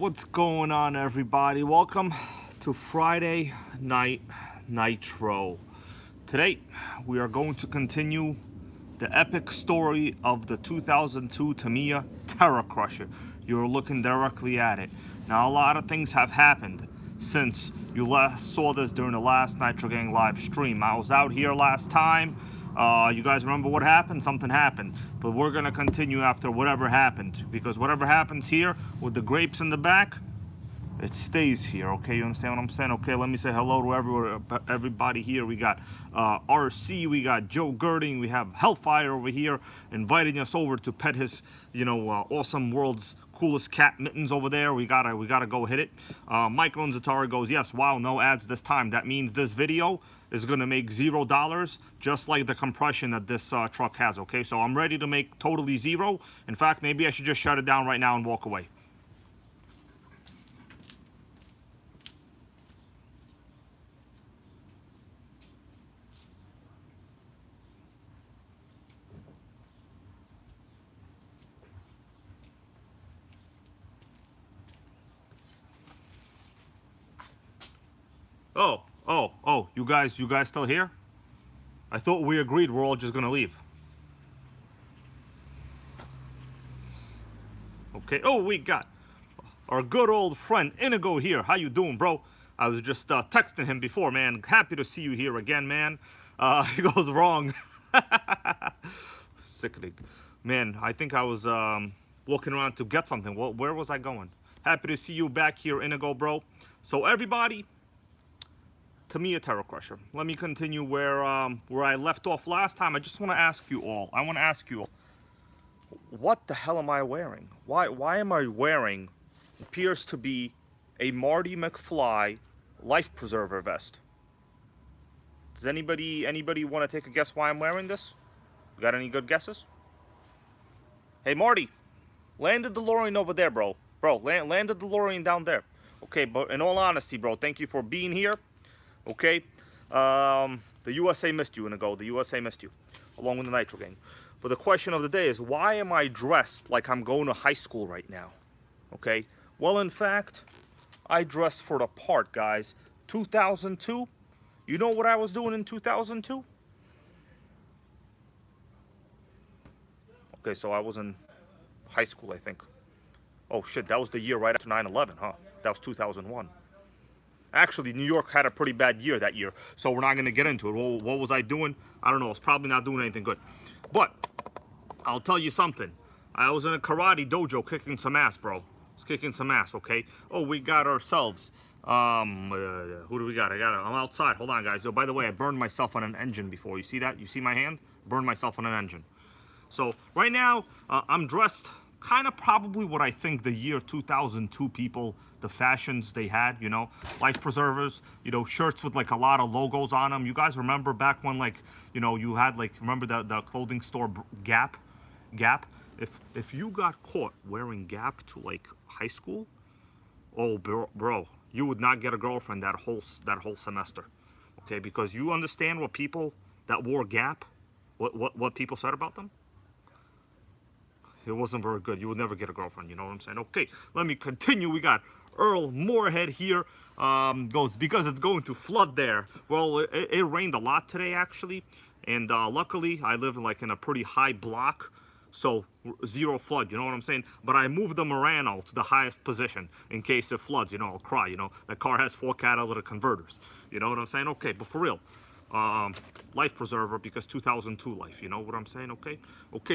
What's going on, everybody? Welcome to Friday Night Nitro. Today we are going to continue the epic story of the 2002 Tamiya Terra Crusher. You're looking directly at it. Now, a lot of things have happened since you last saw this during the last NitroGang live stream. I was out here last time. You guys remember what happened? Something happened. But we're going to continue after whatever happened. Because whatever happens here with the grapes in the back, it stays here, okay? You understand what I'm saying? Okay, let me say hello to everybody here. We got RC, we got Joe Girding, we have Hellfire over here inviting us over to pet his, awesome world's coolest cat mittens over there. We gotta go hit it. Michael and Zatara goes, yes, wow, no ads this time. That means this video is gonna make $0, just like the compression that this truck has, okay? So I'm ready to make totally zero. In fact, maybe I should just shut it down right now and walk away. Oh, you guys still here? I thought we agreed we're all just gonna leave. Okay, oh, we got our good old friend Inigo here. How you doing, bro? I was just texting him before, man. Happy to see you here again, man. He goes, wrong. Sickening. Man, I think I was walking around to get something. Well, where was I going? Happy to see you back here, Inigo, bro. So everybody, Tamiya Terra Crusher. Let me continue where I left off last time. I just want to ask you all. What the hell am I wearing? Why am I wearing appears to be a Marty McFly life preserver vest? Does anybody want to take a guess why I'm wearing this? Got any good guesses? Hey Marty, land the DeLorean over there, bro. Bro, land the DeLorean down there. Okay, but in all honesty, bro, thank you for being here. Okay, the USA missed you, Inigo. The USA missed you, along with the NitroGang. But the question of the day is, why am I dressed like I'm going to high school right now? Okay, well, in fact, I dressed for the part, guys. 2002, you know what I was doing in 2002? Okay, so I was in high school, I think. Oh shit, that was the year right after 9/11, huh? That was 2001. Actually, New York had a pretty bad year that year, so we're not going to get into it. Well, what was I doing? I don't know. I was probably not doing anything good. But I'll tell you something. I was in a karate dojo kicking some ass, bro. I was kicking some ass, okay? Oh, we got ourselves. Who do we got? I'm outside. Hold on, guys. Oh, by the way, I burned myself on an engine before. You see that? You see my hand? Burned myself on an engine. So right now, I'm dressed kind of probably what I think the year 2002 people, the fashions they had, life preservers, shirts with like a lot of logos on them. You guys remember back when, like, you had like, remember the clothing store Gap? If you got caught wearing Gap to like high school, oh bro, you would not get a girlfriend that whole semester, okay? Because you understand what people that wore Gap, what people said about them. It wasn't very good. You would never get a girlfriend, you know what I'm saying? Okay, let me continue. We got Earl Moorhead here. Goes, because it's going to flood there. Well, it rained a lot today, actually. And luckily, I live in a pretty high block. So, zero flood, you know what I'm saying? But I moved the Murano to the highest position in case it floods. I'll cry, That car has 4 catalytic converters. You know what I'm saying? Okay, but for real. Life preserver, because 2002 life, you know what I'm saying? Okay,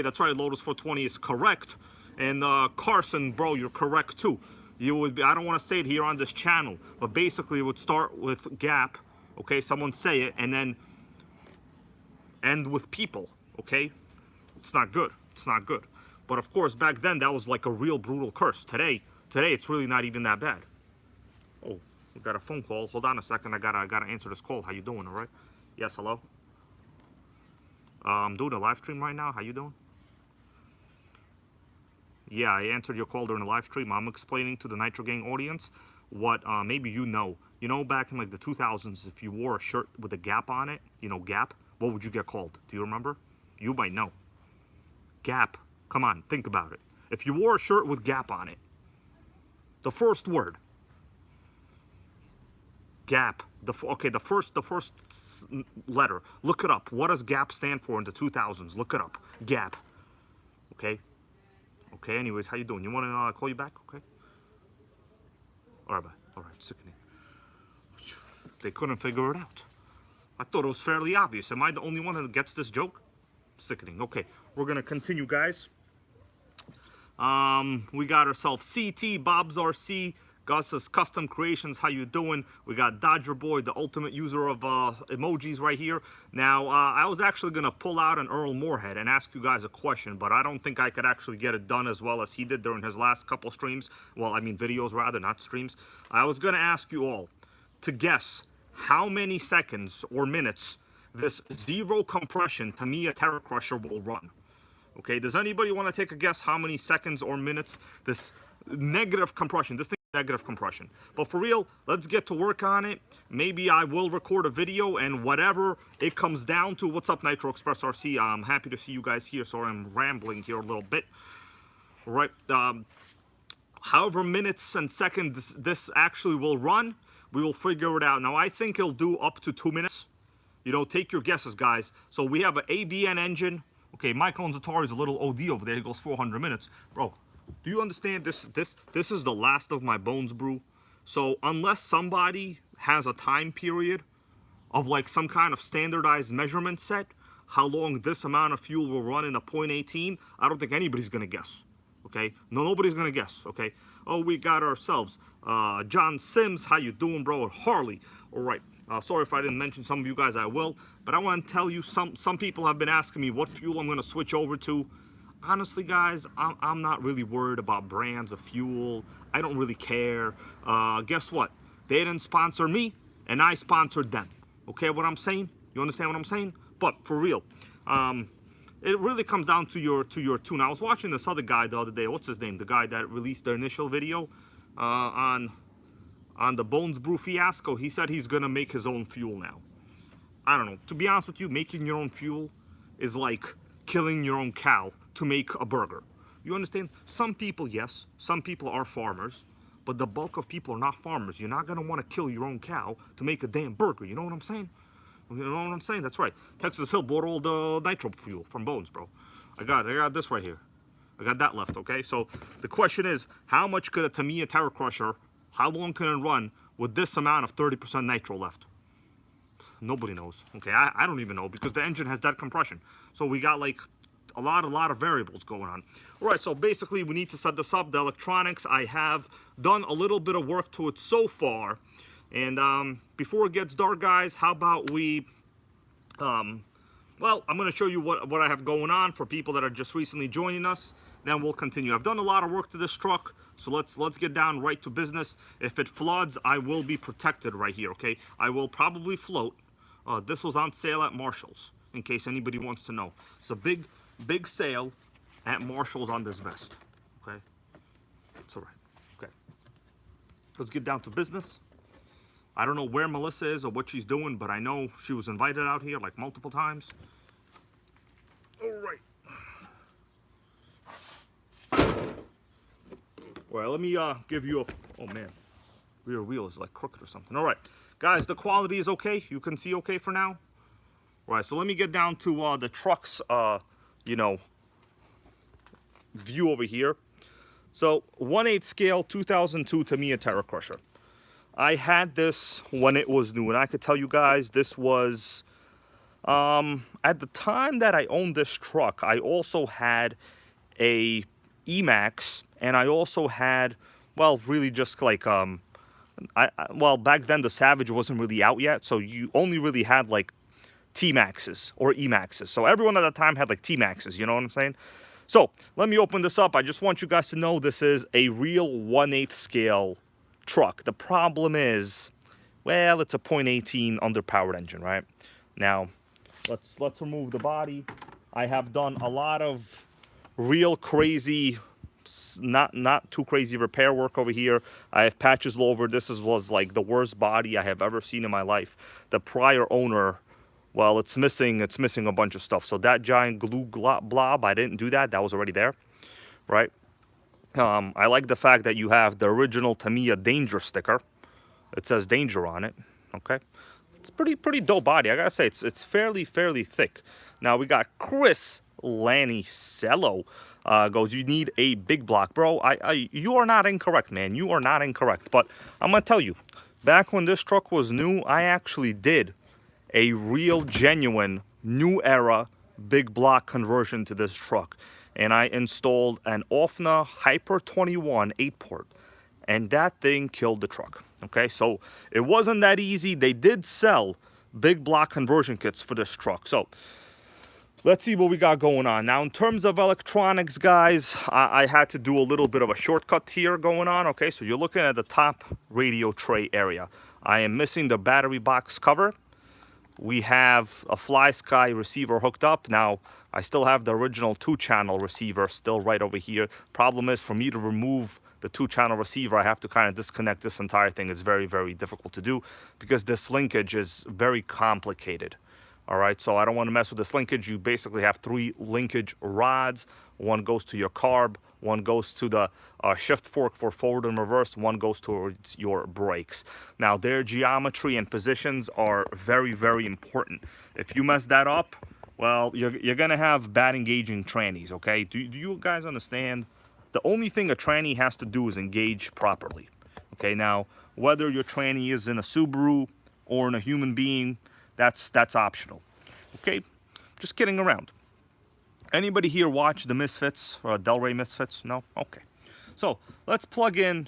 that's right. Lotus 420 is correct. And Carson, bro, you're correct too. You would be, I don't want to say it here on this channel, but basically it would start with Gap, okay? Someone say it, and then end with people, okay? It's not good. It's not good. But of course, back then that was like a real brutal curse. Today it's really not even that bad. Oh, we got a phone call. Hold on a second. I gotta answer this call. How you doing? All right? Yes, hello? I'm doing a live stream right now. How you doing? Yeah, I answered your call during the live stream. I'm explaining to the NitroGang audience what maybe you know. Back in like the 2000s, if you wore a shirt with a Gap on it, Gap, what would you get called? Do you remember? You might know. Gap. Come on, think about it. If you wore a shirt with Gap on it, The first word. Gap. The first letter. Look it up. What does GAP stand for in the 2000s? Look it up. GAP. Okay. Okay. Anyways, how you doing? You want to call you back? Okay. All right. Bye. All right. Sickening. They couldn't figure it out. I thought it was fairly obvious. Am I the only one that gets this joke? Sickening. Okay. We're gonna continue, guys. We got ourselves CT, Bob's RC, Gus's Custom Creations. How you doing? We got Dodger Boy, the ultimate user of emojis right here. Now, I was actually gonna pull out an Earl Moorhead and ask you guys a question, but I don't think I could actually get it done as well as he did during his last couple streams. Well, I mean videos rather, not streams. I was gonna ask you all to guess how many seconds or minutes this zero compression Tamiya Terra Crusher will run. Okay, does anybody want to take a guess how many seconds or minutes this negative compression, this thing is negative compression. But for real, let's get to work on it. Maybe I will record a video and whatever it comes down to. What's up, Nitro Express RC? I'm happy to see you guys here. Sorry, I'm rambling here a little bit. All right, however minutes and seconds this actually will run, we will figure it out. Now, I think it'll do up to 2 minutes. You know, take your guesses, guys. So we have an ABN engine. Okay, Michael Zatari is a little OD over there. He goes 400 minutes. Bro, do you understand this is the last of my bones brew? So unless somebody has a time period of like some kind of standardized measurement set, how long this amount of fuel will run in a .18, I don't think anybody's gonna guess. Okay, nobody's gonna guess. Okay. Oh, we got ourselves John Sims. How you doing, bro? Harley. All right. Sorry if I didn't mention some of you guys. I will. But I want to tell you, some people have been asking me what fuel I'm going to switch over to. Honestly, guys, I'm not really worried about brands of fuel. I don't really care. Guess what? They didn't sponsor me, and I sponsored them. Okay, what I'm saying? You understand what I'm saying? But for real, it really comes down to your tune. I was watching this other guy the other day. What's his name? The guy that released the initial video on the Bones Brew fiasco. He said he's gonna make his own fuel now. I don't know. To be honest with you, making your own fuel is like killing your own cow to make a burger. You understand? Some people, yes, some people are farmers, but the bulk of people are not farmers. You're not gonna want to kill your own cow to make a damn burger. You know what I'm saying? You know what I'm saying? That's right. Texas Hill bought all the nitro fuel from Bones, bro. I got this right here. I got that left, okay? So the question is, how much could a Tamiya Terra Crusher, how long can it run with this amount of 30% nitro left? Nobody knows. Okay, I don't even know because the engine has that compression. So we got like a lot of variables going on. All right, so basically we need to set this up. The electronics, I have done a little bit of work to it so far. And before it gets dark, guys, how about we, well, I'm going to show you what I have going on for people that are just recently joining us. Then we'll continue. I've done a lot of work to this truck, so let's get down right to business. If it floods, I will be protected right here, okay? I will probably float. This was on sale at Marshall's, in case anybody wants to know. It's a big sale at Marshall's on this vest, okay? It's all right, okay. Let's get down to business. I don't know where Melissa is or what she's doing, but I know she was invited out here like multiple times. All right. All right, let me give you a, oh man, rear wheel is like crooked or something. All right, guys, the quality is okay. You can see okay for now. All right, so let me get down to the truck's, you know, view over here. So 1/8 scale 2002 Tamiya Terra Crusher. I had this when it was new, and I could tell you guys this was, at the time that I owned this truck, I also had a E-Max, and I also had, well, really just like, well, back then the Savage wasn't really out yet, so you only really had like T-Maxes or E-Maxes. So everyone at that time had like T-Maxes, you know what I'm saying? So let me open this up. I just want you guys to know this is a real 1/8 scale truck. The problem is, well, it's a .18 underpowered engine, right? Now, let's remove the body. I have done a lot of real crazy, not too crazy repair work over here. I have patches all over. This was like the worst body I have ever seen in my life. The prior owner, well, it's missing a bunch of stuff. So that giant glue blob, I didn't do that. That was already there, right? I like the fact that you have the original Tamiya Danger sticker. It says Danger on it. Okay, it's pretty dope body. I gotta say, it's fairly thick. Now we got Chris Lanicello. Goes, you need a big block, bro. You are not incorrect, man. You are not incorrect. But I'm gonna tell you, back when this truck was new, I actually did a real genuine new era big block conversion to this truck, and I installed an OFNA Hyper 21 8-port, and that thing killed the truck. Okay, so it wasn't that easy. They did sell big block conversion kits for this truck. So let's see what we got going on. Now, in terms of electronics, guys, I had to do a little bit of a shortcut here going on. Okay, so you're looking at the top radio tray area. I am missing the battery box cover. We have a FlySky receiver hooked up. Now, I still have the original 2-channel receiver still right over here. Problem is, for me to remove the 2-channel receiver, I have to kind of disconnect this entire thing. It's very difficult to do because this linkage is very complicated. All right, so I don't want to mess with this linkage. You basically have 3 linkage rods. One goes to your carb, one goes to the shift fork for forward and reverse, one goes towards your brakes. Now, their geometry and positions are very important. If you mess that up, well, you're going to have bad engaging trannies, okay? Do you guys understand? The only thing a tranny has to do is engage properly. Okay, now, whether your tranny is in a Subaru or in a human being, that's optional. Okay, just kidding around. Anybody here watch the Misfits or Del Rey Misfits? No? Okay. So let's plug in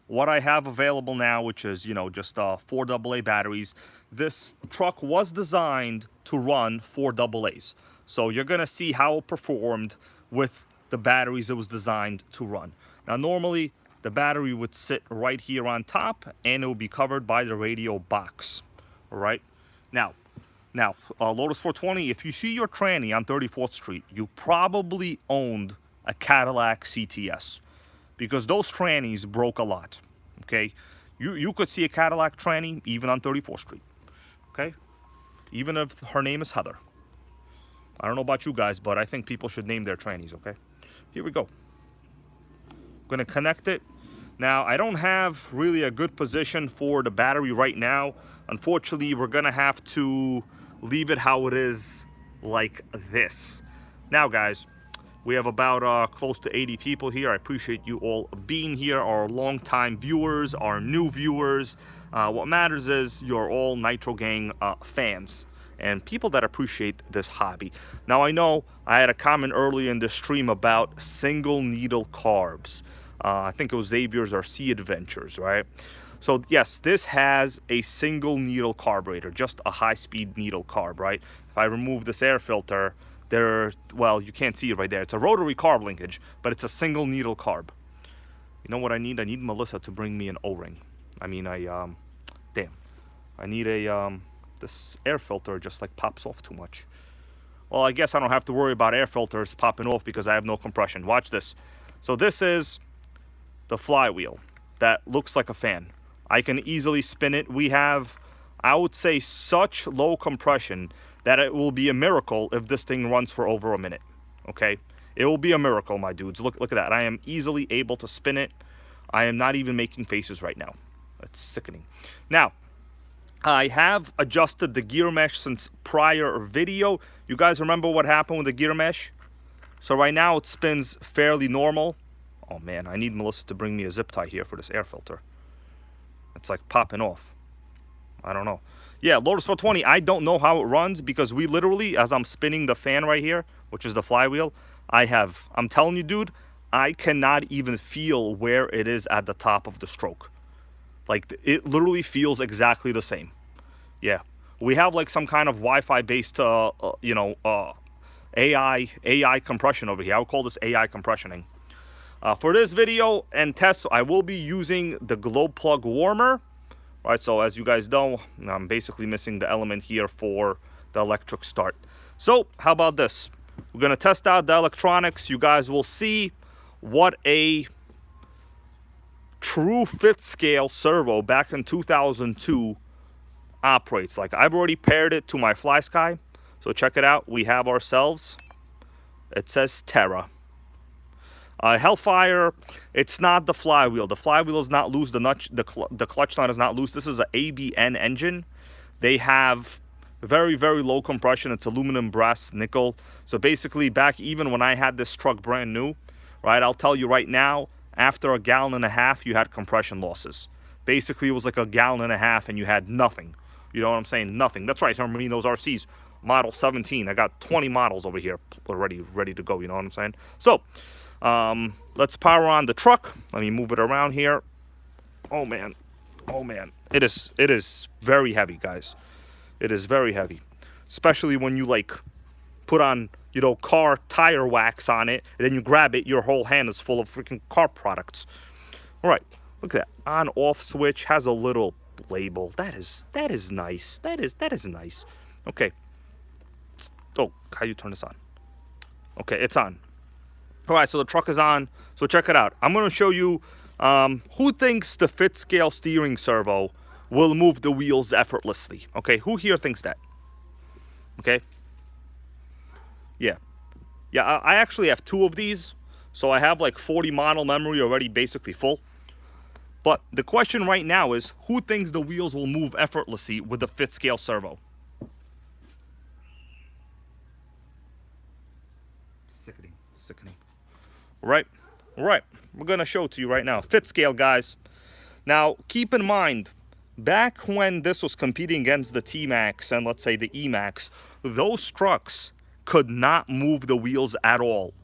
what I have available now, which is, you know, just 4 AA batteries. This truck was designed to run 4 AA's. So you're going to see how it performed with the batteries it was designed to run. Now, normally the battery would sit right here on top and it would be covered by the radio box. All right. Now, Lotus 420, if you see your tranny on 34th Street, you probably owned a Cadillac CTS because those trannies broke a lot, okay? You could see a Cadillac tranny even on 34th Street, okay? Even if her name is Heather. I don't know about you guys, but I think people should name their trannies, okay? Here we go. I'm gonna connect it. Now, I don't have really a good position for the battery right now. Unfortunately, we're gonna have to leave it how it is, like this. Now, guys, we have about close to 80 people here. I appreciate you all being here, our longtime viewers, our new viewers. What matters is you're all NitroGang fans and people that appreciate this hobby. Now, I know I had a comment earlier in the stream about single needle carbs. I think it was Xavier's or Sea Adventures, right? So yes, this has a single needle carburetor, just a high-speed needle carb, right? If I remove this air filter, well, you can't see it right there. It's a rotary carb linkage, but it's a single needle carb. You know what I need? I need Melissa to bring me an O-ring. I mean, damn. I need this air filter just like pops off too much. Well, I guess I don't have to worry about air filters popping off because I have no compression. Watch this. So this is the flywheel that looks like a fan. I can easily spin it. We have, I would say, such low compression that it will be a miracle if this thing runs for over a minute, okay? It will be a miracle, my dudes. Look at that. I am easily able to spin it. I am not even making faces right now. It's sickening. Now, I have adjusted the gear mesh since prior video. You guys remember what happened with the gear mesh? So right now it spins fairly normal. Oh man, I need Melissa to bring me a zip tie here for this air filter. It's like popping off. I don't know. Yeah, Lotus 420, I don't know how it runs because we literally, as I'm spinning the fan right here, which is the flywheel, I'm telling you, dude, I cannot even feel where it is at the top of the stroke. Like, it literally feels exactly the same. Yeah. We have like some kind of Wi-Fi based, AI compression over here. I would call this AI compressioning. For this video and test, I will be using the glow plug warmer. All right, so as you guys know, I'm basically missing the element here for the electric start. So how about this? We're gonna test out the electronics. You guys will see what a true 5th scale servo back in 2002 operates like. I've already paired it to my FlySky. So check it out. We have ourselves, it says Terra. Hellfire, it's not the flywheel. The flywheel is not loose. The clutch nut is not loose. This is an ABN engine. They have very, very low compression. It's aluminum, brass, nickel. So basically, back even when I had this truck brand new, right, I'll tell you right now, after a gallon and a half, you had compression losses. Basically, it was like a gallon and a half and you had nothing. You know what I'm saying? Nothing. That's right, Hermaninos RCs, model 17. I got 20 models over here already ready to go. You know what I'm saying? So, let's power on the truck. Let me move it around here. Oh man, oh man, it is very heavy, guys. It is very heavy, especially when you like put on, you know, car tire wax on it, and then you grab it, your whole hand is full of freaking car products. All right, look at that on off switch, has a little label. That is nice. That is nice. Okay. Oh, how you turn this on? Okay, it's on. All right, so the truck is on. So check it out. I'm going to show you who thinks the fit scale steering servo will move the wheels effortlessly. Okay, who here thinks that? Okay. Yeah. Yeah, I actually have 2 of these. So I have like 40 model memory already basically full. But the question right now is, who thinks the wheels will move effortlessly with the fit scale servo? Sickening, sickening. All right, we're gonna show it to you right now. Fit scale, guys. Now, keep in mind, back when this was competing against the T-Max and let's say the E-Max, those trucks could not move the wheels at all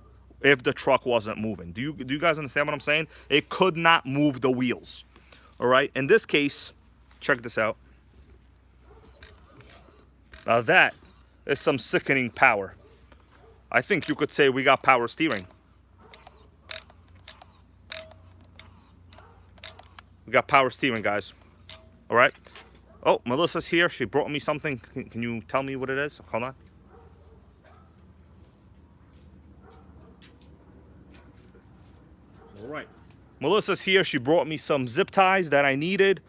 if the truck wasn't moving. Do you guys understand what I'm saying? It could not move the wheels. All right, in this case, check this out. Now that is some sickening power. I think you could say we got power steering. We got power steering, guys. All right. Oh, Melissa's here. She brought me something. Can you tell me what it is? Hold on. All right. Melissa's here. She brought me some zip ties that I needed.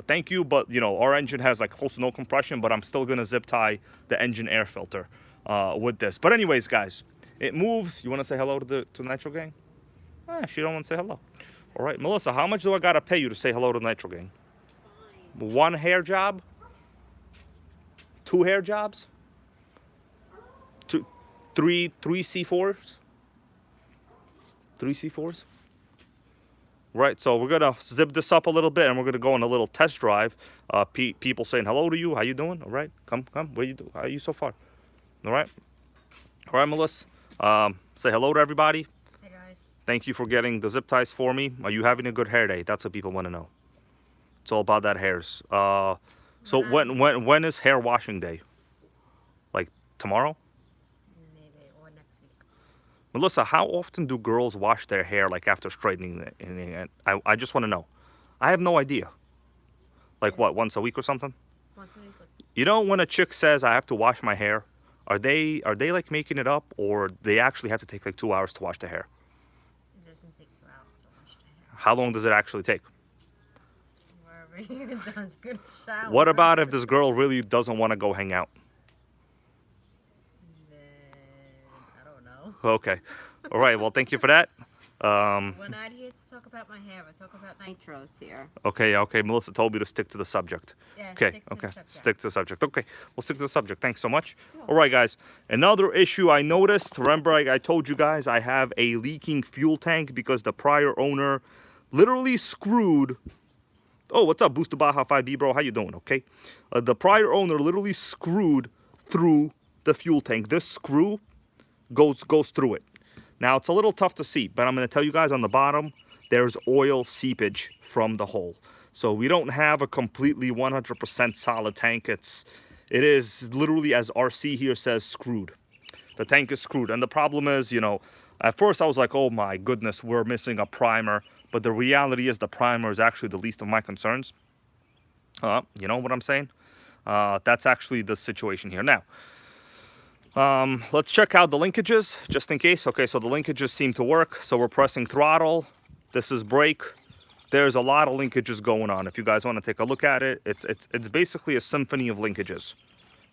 Thank you, but you know, our engine has like close to no compression, but I'm still gonna zip tie the engine air filter with this. But anyways, guys, it moves. You want to say hello to NitroGang? She don't want to say hello. All right, Melissa, how much do I gotta pay you to say hello to NitroGang? Fine. 1 hair job? 2 hair jobs? 3 C4s? 3 C4s? Right, so we're gonna zip this up a little bit and we're gonna go on a little test drive. People saying hello to you. How you doing? All right, come. Where you do? How are you so far? All right, Melissa. Say hello to everybody. Hey guys. Thank you for getting the zip ties for me. Are you having a good hair day? That's what people want to know. It's all about that hairs. So when is hair washing day? Like tomorrow? Maybe, or next week. Melissa, how often do girls wash their hair like after straightening it? I just want to know. I have no idea. Like what, once a week or something? Once a week. You know when a chick says I have to wash my hair, are they like making it up, or they actually have to take like 2 hours to wash their hair? It doesn't take 2 hours to wash the hair. How long does it actually take? Wherever you're done, good shower. What about if this girl really doesn't want to go hang out? Then, I don't know. Okay. All right. Well, thank you for that. We're not here to talk about my hair. We're talking about nitros here. Okay. Melissa told me to stick to the subject. Yeah, Okay. Stick to the subject. Okay. We'll stick to the subject. Thanks so much. Cool. All right, guys. Another issue I noticed. Remember, I told you guys I have a leaking fuel tank because the prior owner literally screwed. Oh, what's up, Booster Baja 5B, bro? How you doing? Okay. The prior owner literally screwed through the fuel tank. This screw goes through it. Now, it's a little tough to see, but I'm going to tell you guys on the bottom, there's oil seepage from the hole. So we don't have a completely 100% solid tank. It is literally, as RC here says, screwed. The tank is screwed. And the problem is, you know, at first I was like, oh my goodness, we're missing a primer. But the reality is the primer is actually the least of my concerns. You know what I'm saying? That's actually the situation here. Now, let's check out the linkages just in case. Okay, so the linkages seem to work. So we're pressing throttle. This is brake. There's a lot of linkages going on. If you guys want to take a look at it, it's basically a symphony of linkages.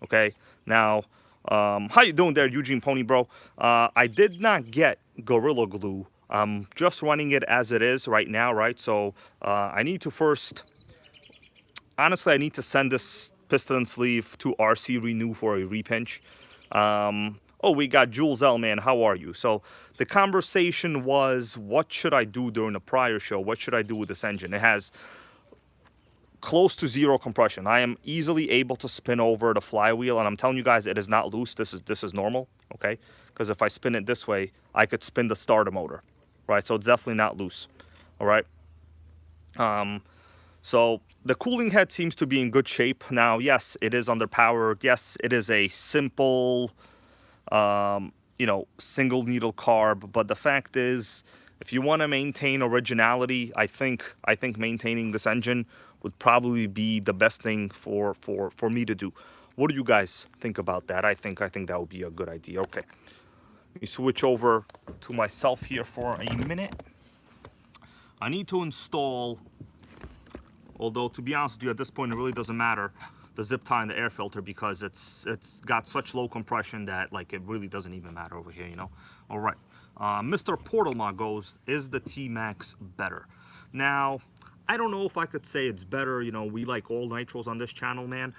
Okay, now, how you doing there, Eugene Pony, bro? I did not get Gorilla Glue I'm just running it as it is right now, right? So I need to first, honestly, I need to send this piston sleeve to RC Renew for a repinch. Oh, we got Jules L, man. How are you? So the conversation was, what should I do during the prior show? What should I do with this engine? It has close to zero compression. I am easily able to spin over the flywheel, and I'm telling you guys, it is not loose. This is normal, okay? Because if I spin it this way, I could spin the starter motor, right? So it's definitely not loose, all right? So the cooling head seems to be in good shape. Now, yes, it is underpowered. Yes, it is a simple, you know, single needle carb. But the fact is, if you want to maintain originality, I think maintaining this engine would probably be the best thing for me to do. What do you guys think about that? I think that would be a good idea. Okay, let me switch over to myself here for a minute. I need to install, although to be honest with you, at this point it really doesn't matter, the zip tie and the air filter, because it's got such low compression that like it really doesn't even matter over here, you know. All right, Mr. Portalma goes, is the T-Max better? Now, I don't know if I could say it's better. You know, we like all nitros on this channel, man,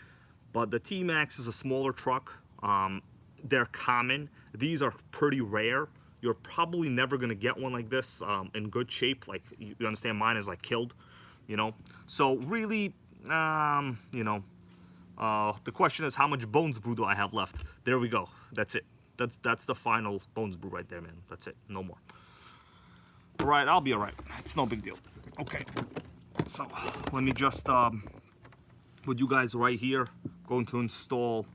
but the T-Max is a smaller truck. They're common. These are pretty rare. You're probably never gonna get one like this in good shape. Like, you understand, mine is like killed, you know. So really, you know, the question is, how much bones brew do I have left? There we go. That's it. That's the final bones brew right there, man. That's it. No more. All right, I'll be all right. It's no big deal. Okay. So let me just, with you guys right here, going to install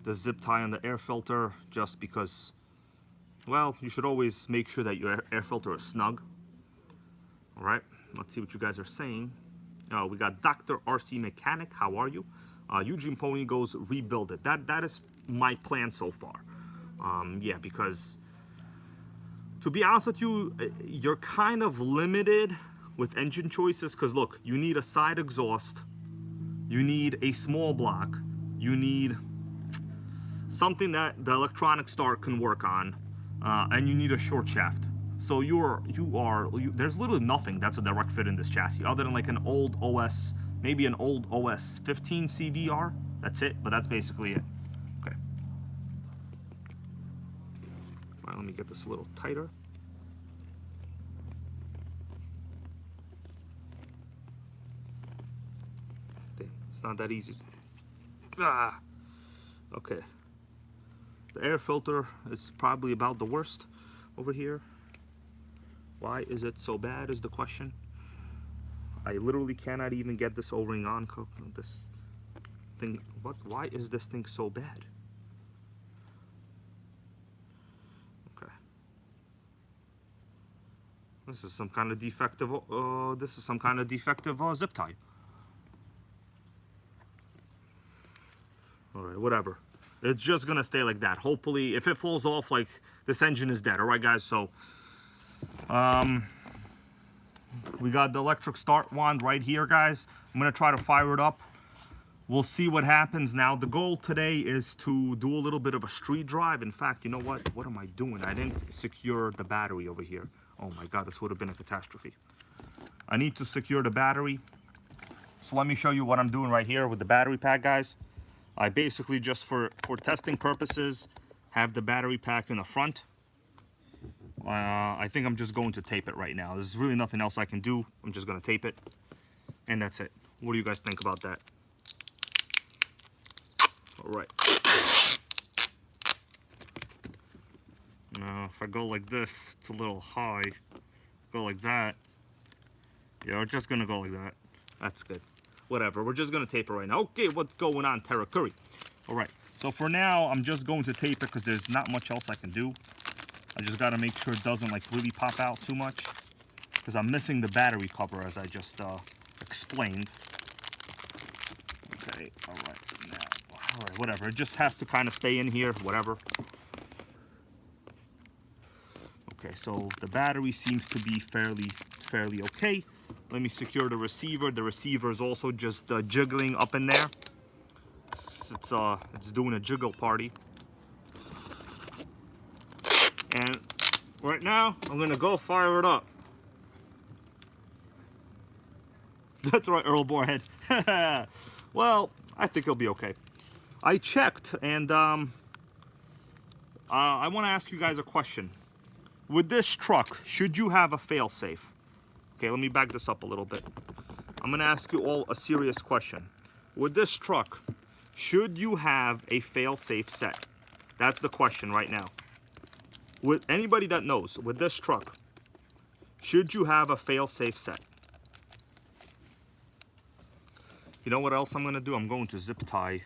the zip tie and the air filter, just because, well, you should always make sure that your air filter is snug. All right, let's see what you guys are saying. We got Dr. RC Mechanic, how are you? Eugene Pony goes, rebuild it. That is my plan so far. Yeah, because to be honest with you, you're kind of limited with engine choices, because look, you need a side exhaust, you need a small block, you need something that the electronic start can work on, and you need a short shaft. So there's literally nothing that's a direct fit in this chassis other than like an old OS, maybe an old OS 15 CVR. That's it, but that's basically it. Okay. All right, let me get this a little tighter. It's not that easy. Okay. The air filter is probably about the worst over here. Why is it so bad is the question. I literally cannot even get this O-ring on. This thing, why is this thing so bad? Okay. This is some kind of defective, zip tie. All right, whatever. It's just gonna stay like that. Hopefully, if it falls off, like, this engine is dead. All right, guys. So, we got the electric start wand right here, guys. I'm gonna try to fire it up. We'll see what happens. Now, the goal today is to do a little bit of a street drive. In fact, you know what? What am I doing? I didn't secure the battery over here. Oh my God, this would have been a catastrophe. I need to secure the battery. So let me show you what I'm doing right here with the battery pack, guys. I basically, just for testing purposes, have the battery pack in the front. I think I'm just going to tape it right now. There's really nothing else I can do. I'm just going to tape it, and that's it. What do you guys think about that? All right. Now, if I go like this, it's a little high. Go like that. Yeah, we're just going to go like that. That's good. Whatever, we're just gonna tape it right now. Okay, what's going on, Terra Curry? All right, so for now, I'm just going to tape it because there's not much else I can do. I just gotta make sure it doesn't like really pop out too much, because I'm missing the battery cover, as I just explained. Okay, all right, whatever. It just has to kind of stay in here, whatever. Okay, so the battery seems to be fairly okay. Let me secure the receiver. The receiver is also just jiggling up in there. It's doing a jiggle party. And Right now, I'm gonna go fire it up. That's right, Earl Borehead. Well, I think it'll be okay. I checked, and I want to ask you guys a question. With this truck, should you have a failsafe? Okay, let me back this up a little bit. I'm gonna ask you all a serious question. With this truck, should you have a failsafe set? That's the question right now. With anybody that knows, with this truck, should you have a failsafe set? You know what else I'm gonna do? I'm going to zip tie.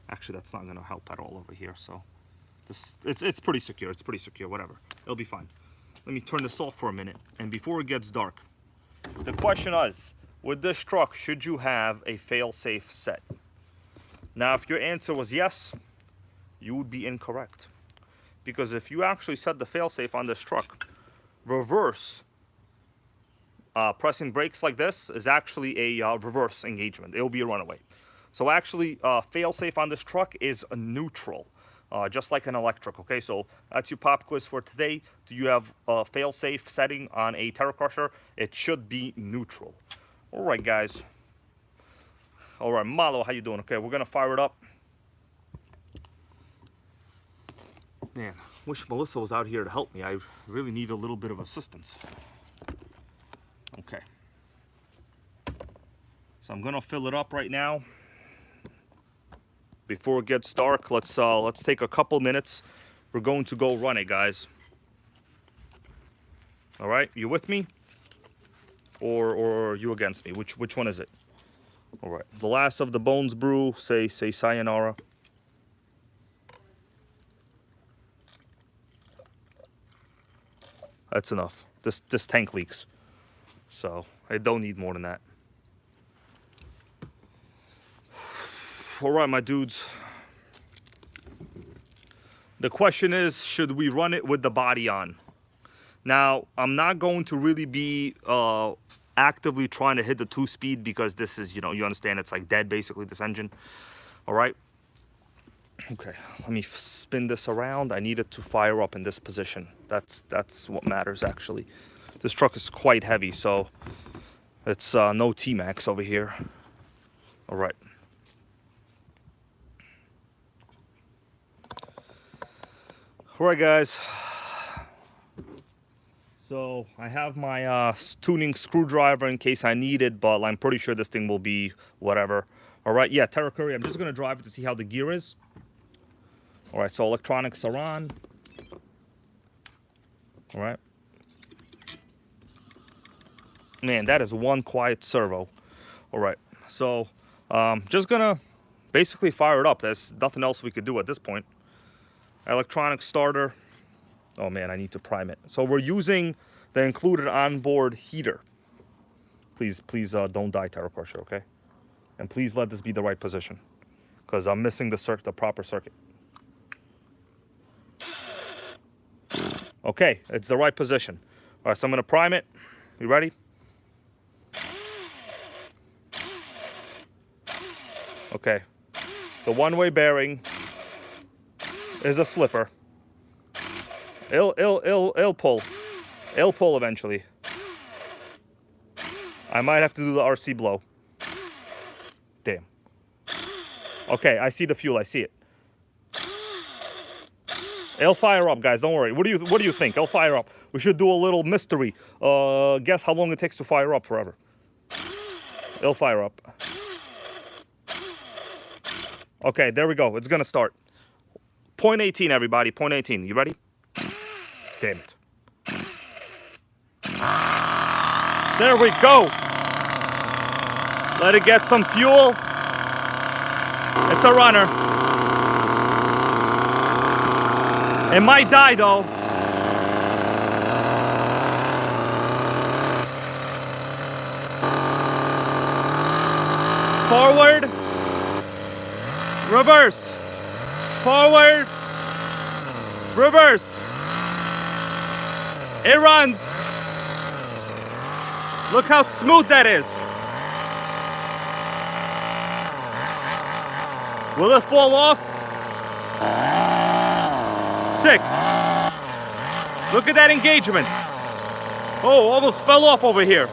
Actually, that's not gonna help at all over here. So, it's pretty secure. It's pretty secure. Whatever, it'll be fine. Let me turn this off for a minute. And before it gets dark, the question is, with this truck, should you have a fail-safe set? Now, if your answer was yes, you would be incorrect. Because if you actually set the fail-safe on this truck, reverse pressing brakes like this is actually a reverse engagement. It will be a runaway. So actually, fail-safe on this truck is a neutral, just like an electric, okay? So that's your pop quiz for today. Do you have a fail-safe setting on a Terra Crusher? It should be neutral. All right, guys. All right, Malo, how you doing? Okay, we're gonna fire it up. Man, wish Melissa was out here to help me. I really need a little bit of assistance. Okay. So I'm gonna fill it up right now. Before it gets dark, let's take a couple minutes. We're going to go run it, guys. All right, you with me? Or you against me? Which one is it? All right, the last of the bones brew. Say sayonara. That's enough. This tank leaks, so I don't need more than that. All right, my dudes. The question is, should we run it with the body on? Now, I'm not going to really be actively trying to hit the 2-speed because this is, you understand, it's like dead, basically, this engine. All right. Okay, let me spin this around. I need it to fire up in this position. That's what matters, actually. This truck is quite heavy, so it's no T-Max over here. All right. All right, guys. So I have my tuning screwdriver in case I need it, but I'm pretty sure this thing will be whatever. All right, yeah, Terra Crusher. I'm just gonna drive it to see how the gear is. All right, so electronics are on. All right. Man, that is one quiet servo. All right, so just gonna basically fire it up. There's nothing else we could do at this point. Electronic starter. Oh man, I need to prime it. So we're using the included onboard heater. Please don't die, Terra Crusher, okay? And please let this be the right position, because I'm missing the proper circuit. Okay, it's the right position. All right, so I'm gonna prime it. You ready? Okay, the one-way bearing is a slipper. It'll pull. It'll pull eventually. I might have to do the RC blow. Damn. Okay, I see the fuel. I see it. It'll fire up, guys. Don't worry. What do you think? It'll fire up. We should do a little mystery. Guess how long it takes to fire up? Forever. It'll fire up. Okay, there we go. It's gonna start. 0.18, everybody. 0.18. You ready? Damn it. There we go. Let it get some fuel. It's a runner. It might die though. Forward. Reverse. Forward. Reverse. It runs. Look how smooth that is. Will it fall off? Sick. Look at that engagement. Oh, almost fell off over here.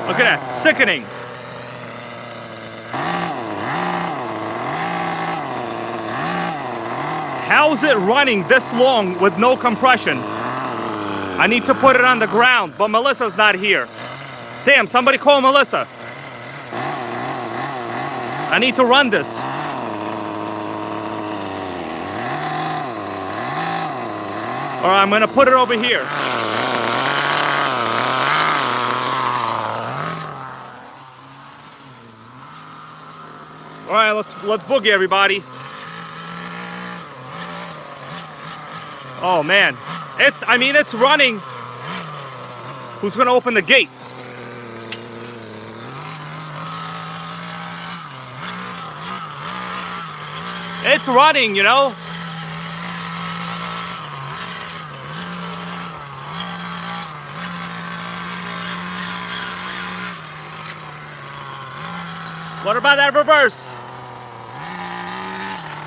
Look at that, sickening. How's it running this long with no compression? I need to put it on the ground, but Melissa's not here. Damn, somebody call Melissa. I need to run this. All right, I'm gonna put it over here. All right, let's boogie, everybody. Oh man, it's running. Who's gonna open the gate? It's running, you know. What about that reverse?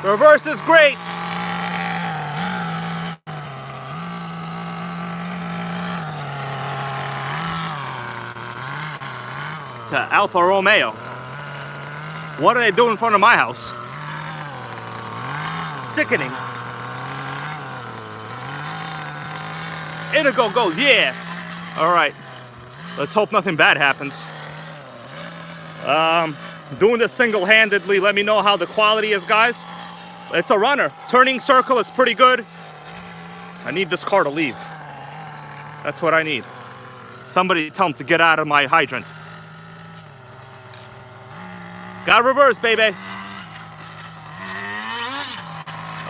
Reverse is great. It's an Alfa Romeo. What are they doing in front of my house? Sickening. Indigo goes, yeah. All right. Let's hope nothing bad happens. Doing this single-handedly. Let me know how the quality is, guys. It's a runner. Turning circle is pretty good. I need this car to leave. That's what I need. Somebody tell him to get out of my hydrant. Got reverse, baby.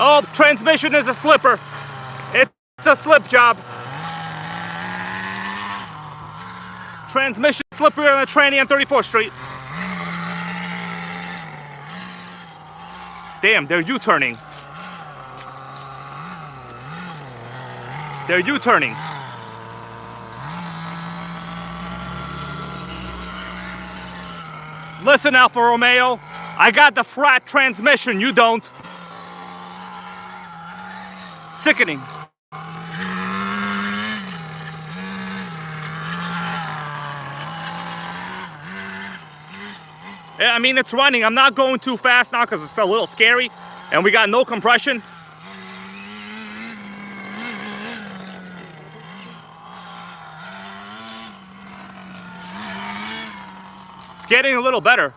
Oh, transmission is a slipper. It's a slip job. Transmission slippery on the tranny on 34th Street. Damn, they're U-turning. They're U-turning. Listen, Alfa Romeo, I got the frat transmission, you don't. Sickening. I mean, it's running. I'm not going too fast now because it's a little scary and we got no compression. It's getting a little better.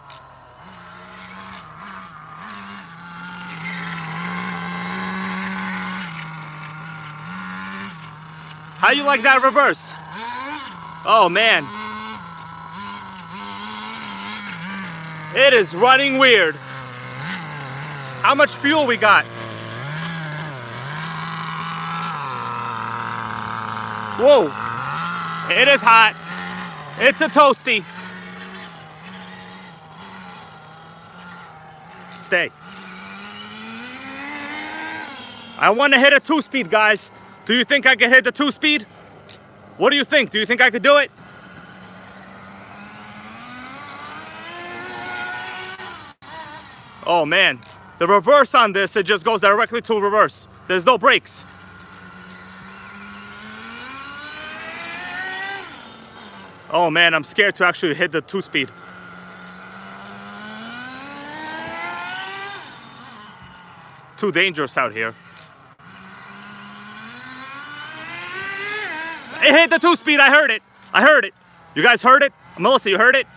How you like that reverse? Oh man. It is running weird. How much fuel we got? Whoa. It is hot. It's a toasty. Stay. I want to hit a 2-speed, guys. Do you think I could hit the 2-speed? What do you think? Do you think I could do it? Oh man, the reverse on this, it just goes directly to reverse. There's no brakes. Oh man, I'm scared to actually hit the 2-speed. Too dangerous out here. It hit the 2-speed, I heard it. I heard it. You guys heard it? Melissa, you heard it?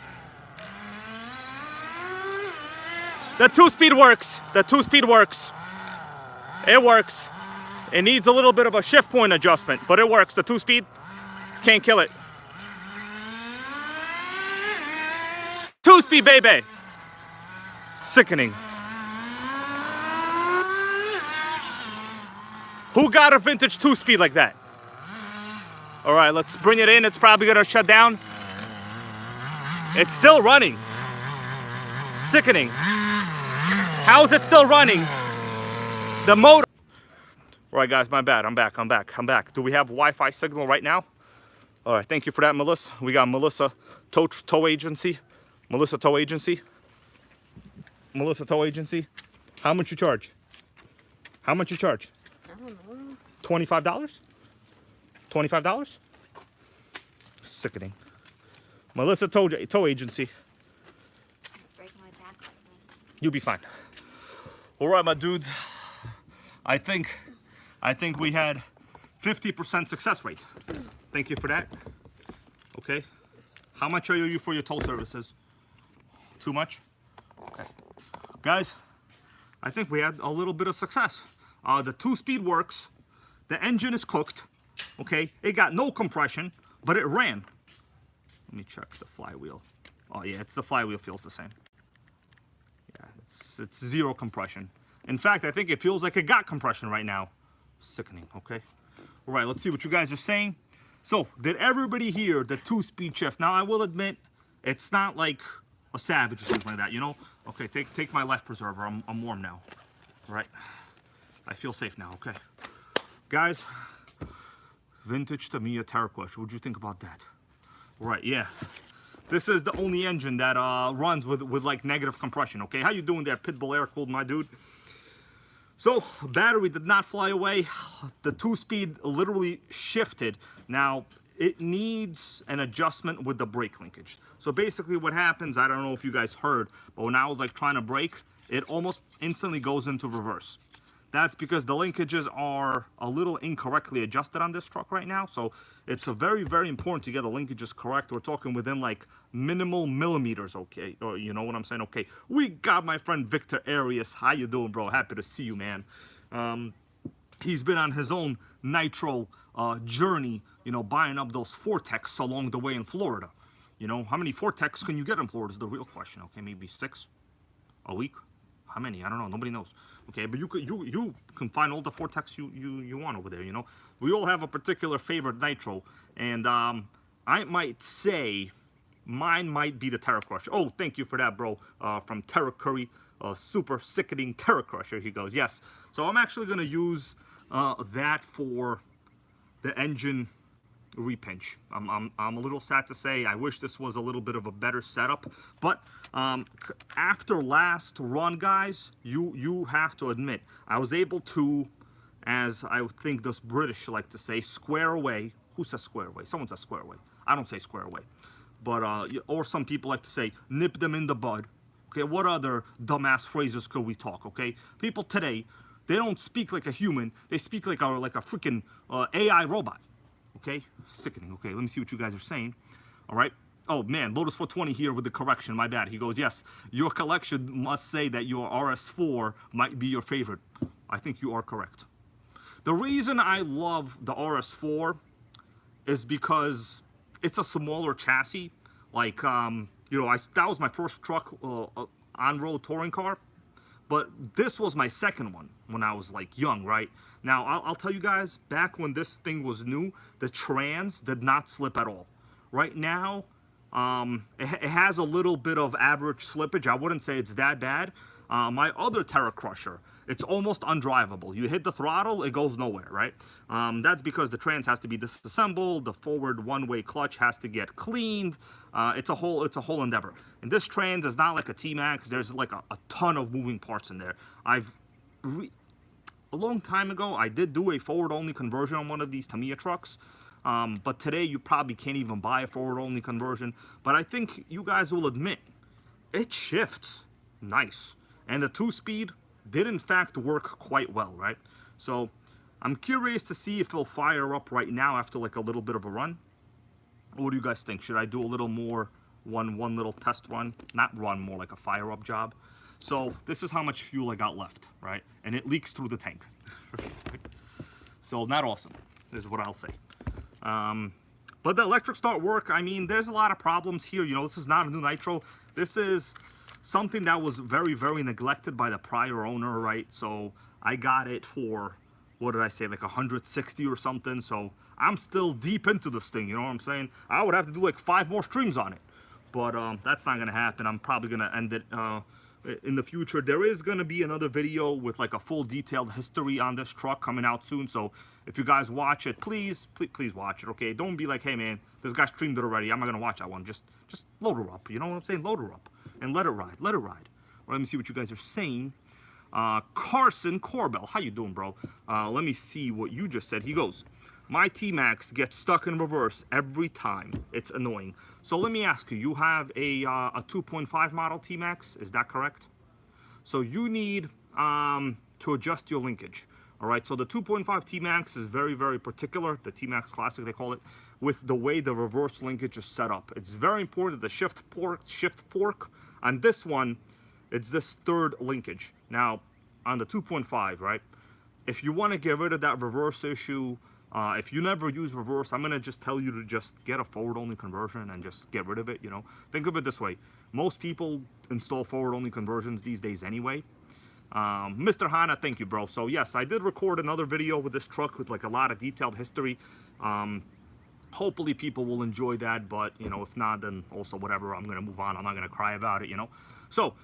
The 2-speed works. The 2-speed works. It works. It needs a little bit of a shift point adjustment, but it works. The 2-speed can't kill it. 2-speed, baby. Sickening. Who got a vintage 2-speed like that? All right, let's bring it in. It's probably gonna shut down. It's still running. Sickening. How is it still running? The motor. All right, guys, my bad. I'm back. Do we have Wi-Fi signal right now? All right, thank you for that, Melissa. We got Melissa Tow Agency. Melissa Tow Agency. Melissa Tow Agency? How much you charge? How much you charge? I don't know. $25? $25? Sickening. Melissa Tow Agency. Break my back like this. You'll be fine. All right, my dudes. I think we had 50% success rate. Thank you for that. Okay. How much are you for your tow services? Too much? Okay. Guys, I think we had a little bit of success. The 2-speed works. The engine is cooked. Okay. It got no compression, but it ran. Let me check the flywheel. Oh yeah, the flywheel feels the same. Yeah, it's zero compression. In fact, I think it feels like it got compression right now. Sickening, okay? All right, let's see what you guys are saying. So, did everybody hear the 2-speed shift? Now, I will admit, it's not like a Savage or something like that, you know? Okay, take my life preserver. I'm warm now. All right? I feel safe now, okay? Guys, vintage Tamiya Terra Crusher. What'd you think about that? Right, yeah. This is the only engine that runs with like negative compression, okay? How you doing there, Pitbull air-cooled, my dude? So, battery did not fly away. The 2-speed literally shifted. Now, it needs an adjustment with the brake linkage. So basically what happens, I don't know if you guys heard, but when I was like trying to brake, it almost instantly goes into reverse. That's because the linkages are a little incorrectly adjusted on this truck right now. So it's a very, very important to get the linkages correct. We're talking within like minimal millimeters, okay? Or you know what I'm saying? Okay, we got my friend Victor Arias. How you doing, bro? Happy to see you, man. He's been on his own Nitro journey, you know, buying up those Vortex along the way in Florida. You know, how many Vortex can you get in Florida is the real question, okay? Maybe 6 a week? How many? I don't know. Nobody knows. Okay, but you can find all the Vortex you want over there, you know? We all have a particular favorite Nitro, and I might say mine might be the Terra Crusher. Oh, thank you for that, bro, from Terra Curry, super sickening Terra Crusher, he goes. Yes, so I'm actually going to use that for the engine repinch. I'm a little sad to say, I wish this was a little bit of a better setup, but after last run, guys, you have to admit, I was able to, as I think those British like to say, square away. Who says square away? Someone says square away. I don't say square away. But, or some people like to say, nip them in the bud. Okay, what other dumbass phrases could we talk, okay? People today, they don't speak like a human. They speak like a freaking AI robot. Okay, sickening. Okay, let me see what you guys are saying. All right. Oh man, Lotus 420 here with the correction. My bad. He goes, yes, your collection must say that your RS4 might be your favorite. I think you are correct. The reason I love the RS4 is because it's a smaller chassis. Like, you know, that was my first truck, on-road touring car. But this was my second one when I was like young, right? Now, I'll tell you guys, back when this thing was new, the trans did not slip at all. Right now, it has a little bit of average slippage. I wouldn't say it's that bad. My other Terra Crusher, it's almost undrivable. You hit the throttle, it goes nowhere, right? That's because the trans has to be disassembled, the forward one-way clutch has to get cleaned. It's a whole endeavor. And this trans is not like a T-Max. There's like a ton of moving parts in there. A long time ago, I did do a forward-only conversion on one of these Tamiya trucks. But today, you probably can't even buy a forward-only conversion. But I think you guys will admit, it shifts nice. And the 2-speed did, in fact, work quite well, right? So, I'm curious to see if it'll fire up right now after, like, a little bit of a run. What do you guys think? Should I do a little more, one little test run? Not run, more like a fire-up job. So, this is how much fuel I got left, right? And it leaks through the tank. So, not awesome, is what I'll say. But the electric start work, I mean, there's a lot of problems here. You know, this is not a new Nitro. This is something that was very, very neglected by the prior owner, right? So, I got it for, what did I say, like 160 or something. So, I'm still deep into this thing, you know what I'm saying? I would have to do like 5 more streams on it. But that's not going to happen. I'm probably going to end it in the future. There is going to be another video with like a full detailed history on this truck coming out soon. So if you guys watch it, please watch it, okay? Don't be like, hey man, this guy streamed it already. I'm not going to watch that one. Just load her up, you know what I'm saying? Load her up and let it ride. Let me see what you guys are saying. Carson Corbell, how you doing, bro? Let me see what you just said. He goes, my T-Max gets stuck in reverse every time. It's annoying. So let me ask you, you have a 2.5 model T-Max, is that correct? So you need to adjust your linkage. All right, so the 2.5 T-Max is very, very particular, the T-Max Classic they call it, with the way the reverse linkage is set up. It's very important, the shift fork on this one, it's this third linkage. Now, on the 2.5, right, if you want to get rid of that reverse issue, if you never use reverse, I'm going to just tell you to just get a forward-only conversion and just get rid of it, you know. Think of it this way. Most people install forward-only conversions these days anyway. Mr. Hana, thank you, bro. So, yes, I did record another video with this truck with, like, a lot of detailed history. Hopefully people will enjoy that, but, you know, if not, then also whatever. I'm going to move on. I'm not going to cry about it, you know. So,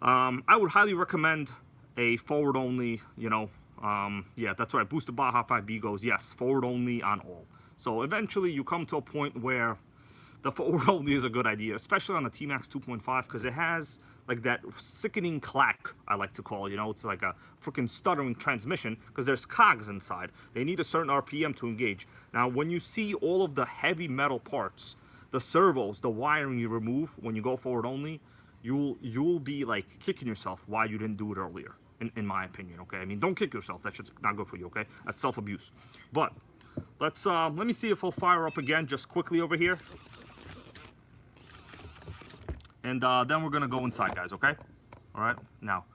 I would highly recommend a forward-only, you know, yeah, that's right. Boosted Baja 5B goes, yes, forward only on all. So eventually you come to a point where the forward only is a good idea, especially on the T-Max 2.5, because it has like that sickening clack, I like to call it. You know, it's like a freaking stuttering transmission because there's cogs inside. They need a certain RPM to engage. Now, when you see all of the heavy metal parts, the servos, the wiring you remove when you go forward only, you'll be like kicking yourself why you didn't do it earlier. In my opinion, okay? I mean, don't kick yourself. That shit's not good for you, okay? That's self-abuse. But let's let me see if I'll fire up again just quickly over here. And then we're gonna go inside, guys, okay? All right, now,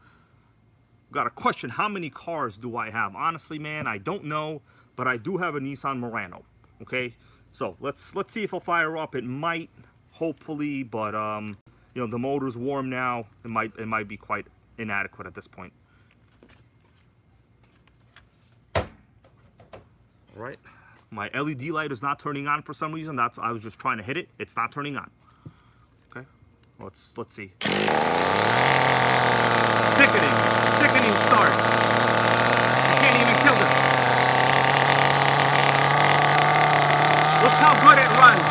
got a question. How many cars do I have? Honestly, man, I don't know, but I do have a Nissan Murano, okay? So let's see if I'll fire up. It might, hopefully, but you know, the motor's warm now. It might be quite inadequate at this point. All right, my LED light is not turning on for some reason. I was just trying to hit it. It's not turning on. Okay, let's see. Sickening start. You can't even kill this. Look how good it runs.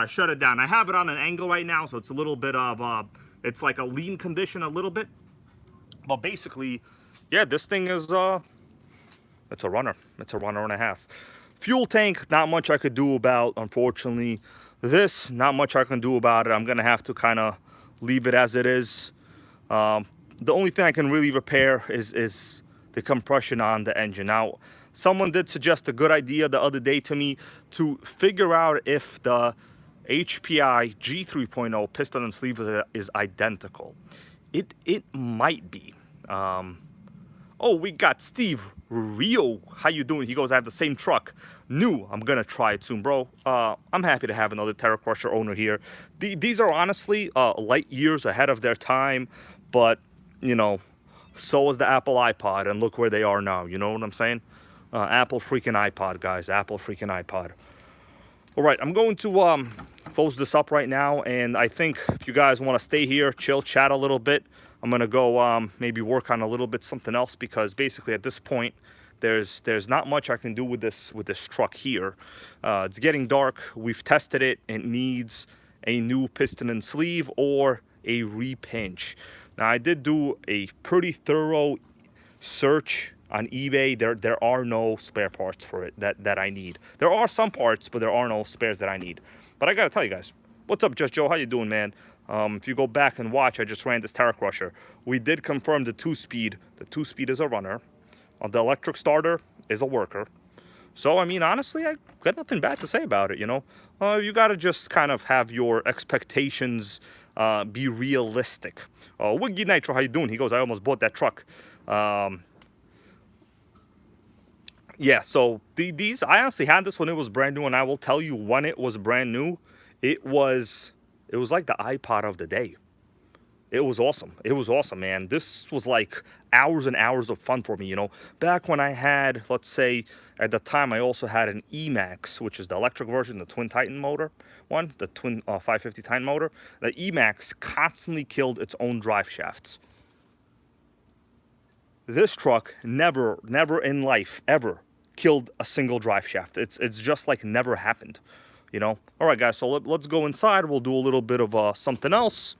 Shut it down. I have it on an angle right now, so it's a little bit of it's like a lean condition a little bit, but basically, yeah, this thing is it's a runner. It's a runner and a half. Fuel tank, not much I could do about, unfortunately. This, not much I can do about it. I'm gonna have to kind of leave it as it is. The only thing I can really repair is the compression on the engine. Now, someone did suggest a good idea the other day to me to figure out if the HPI G3.0 piston and sleeve is identical. It might be. Oh, we got Steve Rio. How you doing? He goes, I have the same truck. New. I'm gonna try it soon, bro. I'm happy to have another Terra Crusher owner here. These are honestly light years ahead of their time, but you know, so is the Apple iPod, and look where they are now. You know what I'm saying? Apple freaking iPod, guys. Apple freaking iPod. All right, I'm going to close this up right now, and I think if you guys want to stay here, chill, chat a little bit, I'm gonna go maybe work on a little bit something else, because basically at this point there's not much I can do with this truck here. It's getting dark. We've tested it. It needs a new piston and sleeve or a repinch. Now, I did do a pretty thorough search on eBay. There are no spare parts for it that I need. There are some parts, but there are no spares that I need. But I gotta tell you guys, what's up, Just Joe? How you doing, man? If you go back and watch, I just ran this Terra Crusher. We did confirm the 2-speed. The 2-speed is a runner. The electric starter is a worker. So, I mean, honestly, I got nothing bad to say about it, you know? You gotta just kind of have your expectations be realistic. Wiggy Nitro, how you doing? He goes, I almost bought that truck. Yeah, so these, I honestly had this when it was brand new, and I will tell you, when it was brand new, it was like the iPod of the day. It was awesome. It was awesome, man. This was like hours and hours of fun for me, you know. Back when I had, let's say, at the time, I also had an E-Max, which is the electric version, the Twin Titan motor one, the Twin 550 Titan motor. The E-Max constantly killed its own drive shafts. this truck never in life ever killed a single drive shaft. It's just like never happened, you know. All right, guys, so let's go inside. We'll do a little bit of something else.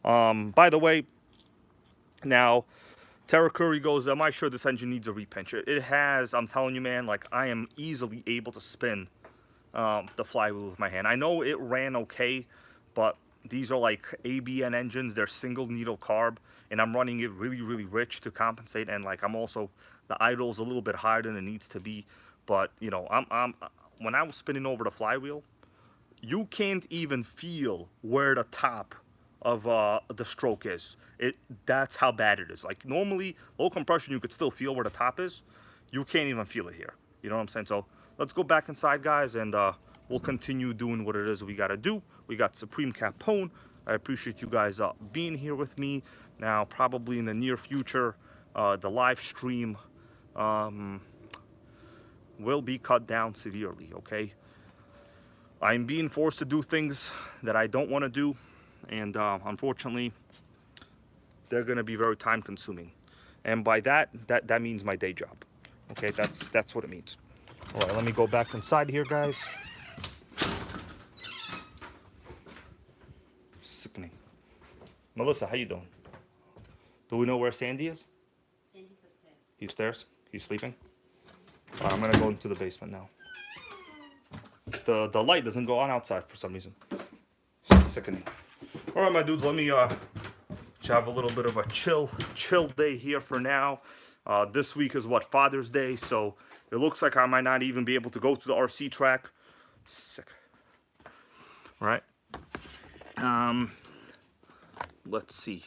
By the way, now Terra Curry goes, am I sure this engine needs a repaint? It has. I'm telling you, man, like I am easily able to spin the flywheel with my hand. I know it ran okay, but these are like ABN engines. They're single needle carb, and I'm running it really rich to compensate. And like I'm also, the idle's a little bit higher than it needs to be. But you know, I'm when I was spinning over the flywheel, you can't even feel where the top of the stroke is. That's how bad it is. Like normally low compression you could still feel where the top is. You can't even feel it here. You know what I'm saying? So let's go back inside, guys, and we'll continue doing what it is we gotta do. We got Supreme Capone. I appreciate you guys being here with me. Now probably in the near future the live stream will be cut down severely, okay? I'm being forced to do things that I don't want to do, and unfortunately, they're going to be very time consuming. And by that means my day job. Okay, that's what it means. All right, let me go back inside here, guys. Sickening. Melissa, how you doing? Do we know where Sandy is? Sandy's upstairs. He's upstairs? He's sleeping? All right, I'm going to go into the basement now. The light doesn't go on outside for some reason. Sickening. All right, my dudes, let me have a little bit of a chill day here for now. This week is what, Father's Day, so it looks like I might not even be able to go to the RC track. Sick. All right. Let's see.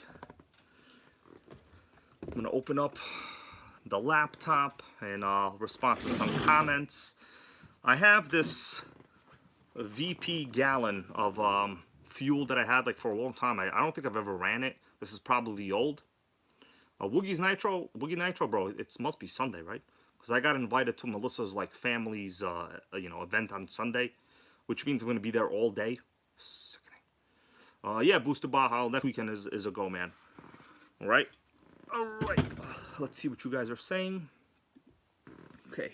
I'm gonna open up the laptop and respond to some comments. I have this VP gallon of fuel that I had like for a long time. I don't think I've ever ran it. This is probably old. Woogie's Nitro, bro. It must be Sunday, right? Because I got invited to Melissa's like family's event on Sunday, which means I'm gonna be there all day. Sickening. Yeah, Booster Baja next weekend is a go, man. All right. Let's see what you guys are saying. Okay.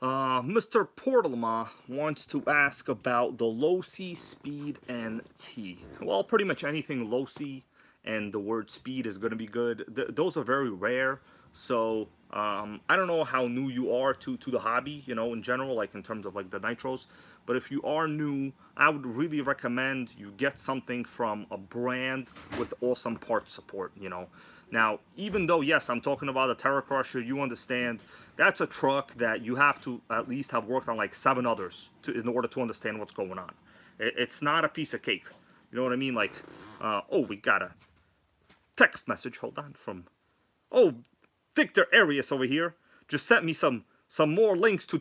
Mr. Portalma wants to ask about the low C, speed, and T. Well, pretty much anything low C and the word speed is going to be good. Those are very rare. So I don't know how new you are to the hobby, you know, in general, like in terms of like the nitros. But if you are new, I would really recommend you get something from a brand with awesome parts support, you know. Now, even though, yes, I'm talking about a Terra Crusher, you understand that's a truck that you have to at least have worked on like 7 others in order to understand what's going on. It's not a piece of cake. You know what I mean? Like, oh, we got a text message, hold on, from, oh, Victor Arias over here just sent me some more links to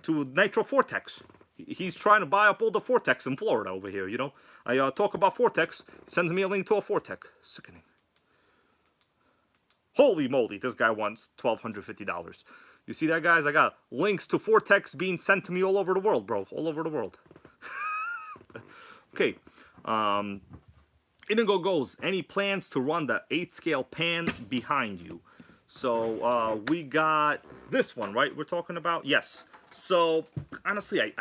Nitro Vortex. He's trying to buy up all the Vortex in Florida over here, you know. I talk about Vortex, sends me a link to a Vortex. Sickening. Holy moly, this guy wants $1,250. You see that, guys? I got links to Vortex being sent to me all over the world, bro. All over the world. Okay. Inigo goes, any plans to run the 8-scale pan behind you? So, we got this one, right? We're talking about? Yes. So, honestly,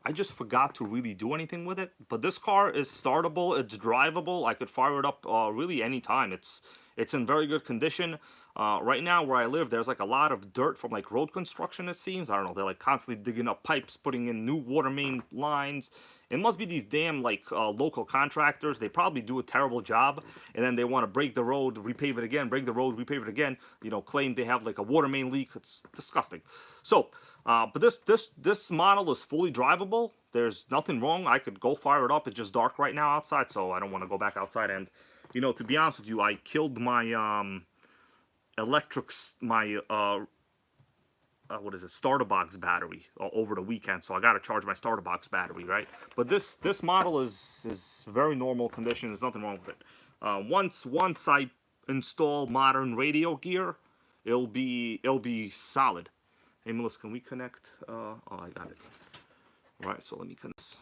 I just forgot to really do anything with it. But this car is startable. It's drivable. I could fire it up really anytime. It's in very good condition. Right now where I live, there's like a lot of dirt from like road construction, it seems. I don't know, they're like constantly digging up pipes, putting in new water main lines. It must be these damn like local contractors. They probably do a terrible job, and then they want to break the road, repave it again, break the road, repave it again, you know, claim they have like a water main leak. It's disgusting. So, but this model is fully drivable. There's nothing wrong. I could go fire it up. It's just dark right now outside, so I don't want to go back outside. And you know, to be honest with you, I killed my what is it, starter box battery over the weekend, so I got to charge my starter box battery, right? But this model is very normal condition. There's nothing wrong with it. Once I install modern radio gear, it'll be solid. Hey Melissa, can we connect? Oh, I got it. All right, so let me connect.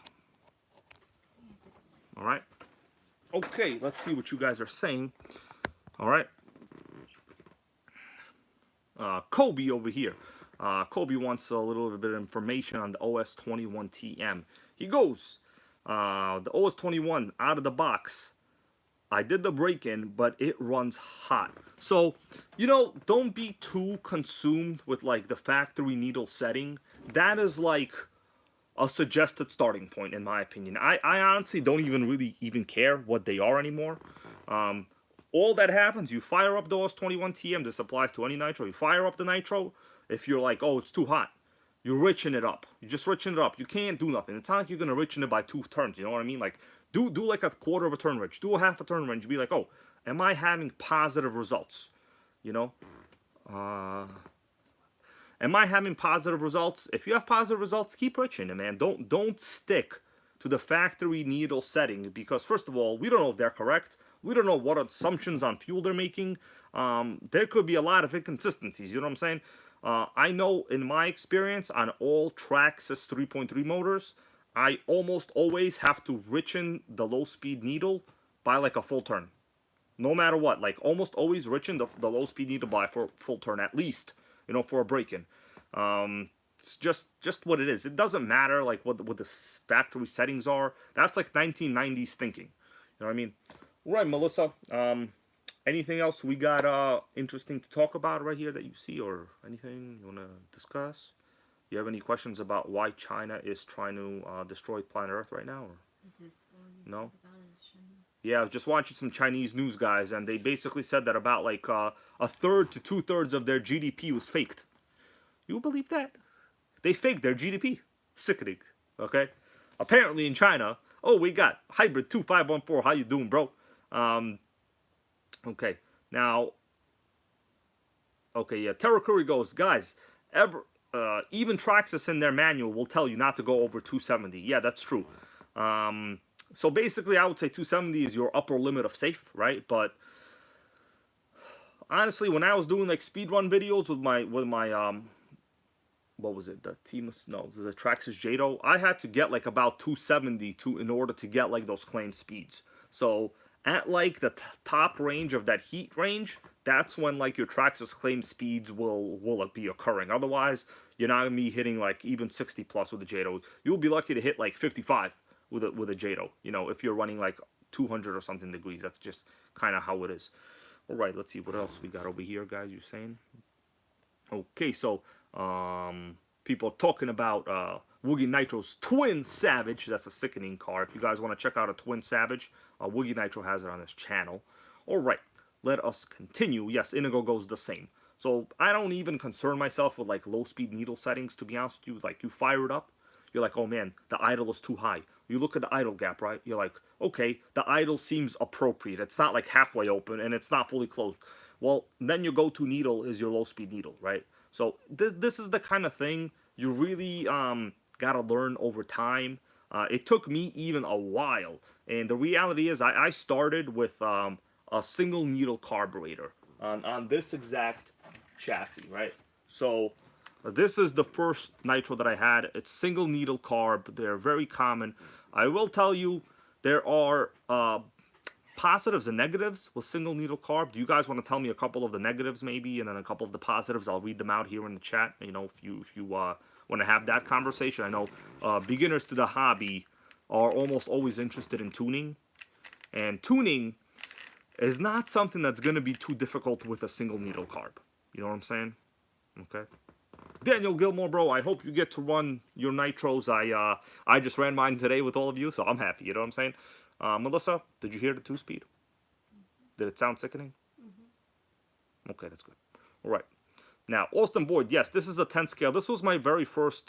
All right. Okay, let's see what you guys are saying. All right. Kobe over here. Kobe wants a little bit of information on the OS21 TM. He goes, the OS21 out of the box. I did the break-in, but it runs hot. So, you know, don't be too consumed with like the factory needle setting. That is like a suggested starting point, in my opinion. I honestly don't even really even care what they are anymore. Um, all that happens, you fire up the OS21 TM. This applies to any Nitro. You fire up the Nitro. If you're like, oh, it's too hot, you richen it up. You just richen it up. You can't do nothing. It's not like you're gonna richen it by 2 turns. You know what I mean? Like, do like a quarter of a turn rich. Do a half a turn range. Be like, oh, am I having positive results? You know. Am I having positive results? If you have positive results, keep richen it, man. Don't stick to the factory needle setting, because first of all, we don't know if they're correct. We don't know what assumptions on fuel they're making. There could be a lot of inconsistencies. You know what I'm saying? I know in my experience on all Traxxas 3.3 motors, I almost always have to richen the low speed needle by like a full turn. No matter what, like almost always richen the low speed needle by for full turn at least, you know, for a break-in. It's just what it is. It doesn't matter like what the factory settings are. That's like 1990s thinking. You know what I mean? Right, Melissa. Anything else we got interesting to talk about right here that you see, or anything you want to discuss? You have any questions about why China is trying to destroy planet Earth right now? Or? Is this all you No? talk about is China? Yeah, I was just watching some Chinese news guys, and they basically said that about like a third to 2/3 of their GDP was faked. You believe that? They faked their GDP. Sickening. Okay. Apparently in China, oh, we got hybrid 2514. How you doing, bro? Okay. Now, okay, yeah. Terra Crusher goes, guys. Even Traxxas in their manual will tell you not to go over 270. Yeah, that's true. So basically, I would say 270 is your upper limit of safe, right? But honestly, when I was doing like speedrun videos with my what was it? The Traxxas Jado. I had to get like about 270 in order to get like those claimed speeds. So at like the top range of that heat range, that's when like your Traxxas claimed speeds will be occurring. Otherwise, you're not gonna be hitting like even 60 plus with the Jado. You'll be lucky to hit like 55 with a Jado. You know, if you're running like 200 or something degrees. That's just kind of how it is. All right, let's see what else we got over here, guys. You're saying? Okay, so people are talking about Woogie Nitro's Twin Savage. That's a sickening car. If you guys want to check out a Twin Savage, Woogie Nitro has it on his channel. All right, let us continue. Yes, Inigo goes the same. So I don't even concern myself with like low speed needle settings, to be honest with you. Like you fire it up, you're like, oh man, the idle is too high. You look at the idle gap, right? You're like, okay, the idle seems appropriate. It's not like halfway open and it's not fully closed. Well, then your go-to needle is your low speed needle, right? So this is the kind of thing you really gotta learn over time. It took me even a while, and the reality is I started with a single needle carburetor on this exact chassis, right? So this is the first Nitro that I had. It's single needle carb. They're very common. I will tell you there are positives and negatives with single needle carb. Do you guys want to tell me a couple of the negatives maybe, and then a couple of the positives? I'll read them out here in the chat. You know, if you want to have that conversation. I know beginners to the hobby are almost always interested in tuning, and tuning is not something that's going to be too difficult with a single needle carb. You know what I'm saying? Okay. Daniel Gilmore, bro, I hope you get to run your Nitros. I just ran mine today with all of you, so I'm happy. You know what I'm saying? Melissa, did you hear the 2-speed? Did it sound sickening? Okay, that's good. All right. Now, Austin Boyd, yes, this is a 10 scale. This was my very first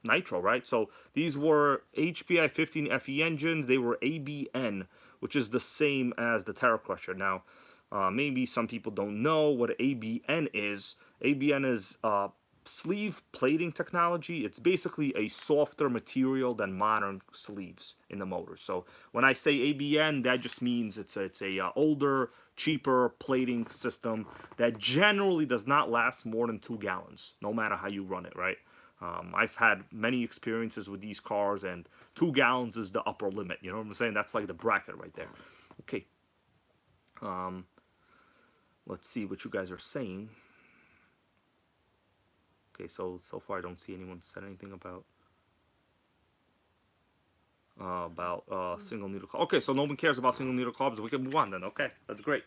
Nitro, right? So these were HPI 15 FE engines. They were ABN, which is the same as the Terra Crusher. Now, maybe some people don't know what ABN is. ABN is sleeve plating technology. It's basically a softer material than modern sleeves in the motor. So when I say ABN, that just means it's a older, cheaper plating system that generally does not last more than 2 gallons, no matter how you run it, right? I've had many experiences with these cars, and 2 gallons is the upper limit. You know what I'm saying? That's like the bracket right there. Okay. Let's see what you guys are saying. Okay, so far I don't see anyone said anything about single needle carb. Okay, so no one cares about single needle carbs. We can move on then. Okay, that's great.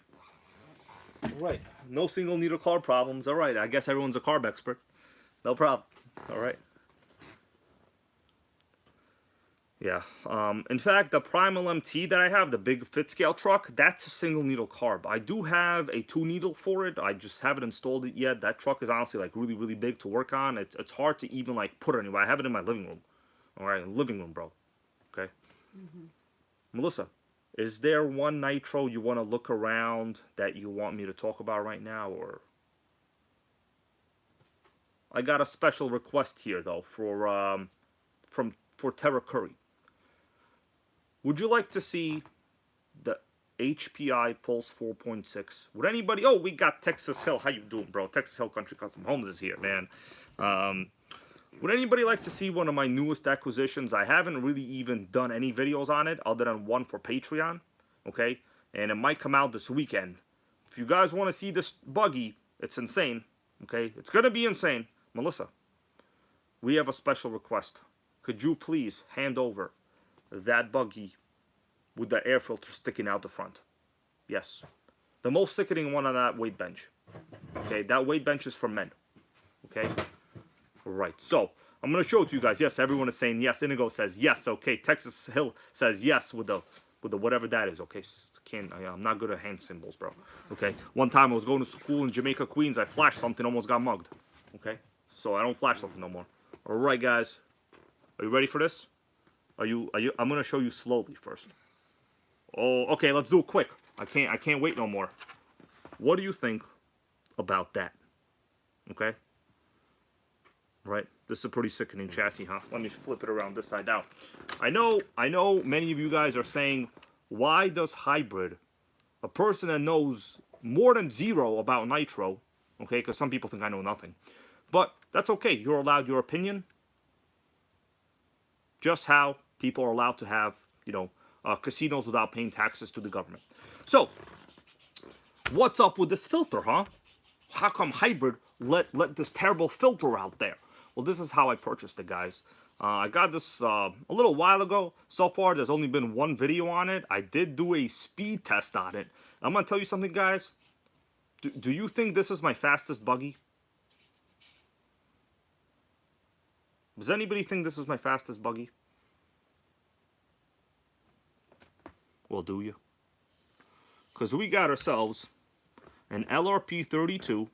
All right, no single needle carb problems. All right, I guess everyone's a carb expert. No problem. All right. Yeah. In fact, the Primal MT that I have, the big fit scale truck, that's a single needle carb. I do have a 2 needle for it. I just haven't installed it yet. That truck is honestly like really, really big to work on. It's hard to even like put it anywhere. I have it in my living room. All right, living room, bro. Okay. Melissa, is there one Nitro you want to look around that you want me to talk about right now, or? I got a special request here though for Terra Curry. Would you like to see the HPI Pulse 4.6? Would anybody? Oh, we got Texas Hill. How you doing, bro? Texas Hill Country Custom Homes is here, man. Would anybody like to see one of my newest acquisitions? I haven't really even done any videos on it other than one for Patreon, okay? And it might come out this weekend. If you guys want to see this buggy, it's insane, okay? It's going to be insane. Melissa, we have a special request. Could you please hand over that buggy with the air filter sticking out the front? Yes. The most sickening one on that weight bench. Okay, that weight bench is for men. Okay? Right. So, I'm going to show it to you guys. Yes, everyone is saying yes. Inigo says yes. Okay, Texas Hill says yes with the whatever that is. Okay, I'm not good at hand symbols, bro. Okay? One time I was going to school in Jamaica, Queens. I flashed something, almost got mugged. Okay? So, I don't flash something no more. All right, guys. Are you ready for this? Are you? I'm gonna show you slowly first. Oh, okay. Let's do it quick. I can't wait no more. What do you think about that? Okay. Right. This is a pretty sickening chassis, huh? Let me flip it around this side down. I know. Many of you guys are saying, why does hybrid, a person that knows more than zero about Nitro, okay? Because some people think I know nothing, but that's okay. You're allowed your opinion. Just how people are allowed to have, casinos without paying taxes to the government. So, what's up with this filter, huh? How come hybrid let this terrible filter out there? Well, this is how I purchased it, guys. I got this a little while ago. So far, there's only been one video on it. I did do a speed test on it. I'm going to tell you something, guys. Do you think this is my fastest buggy? Does anybody think this is my fastest buggy? Well, do you? Because we got ourselves an LRP 32.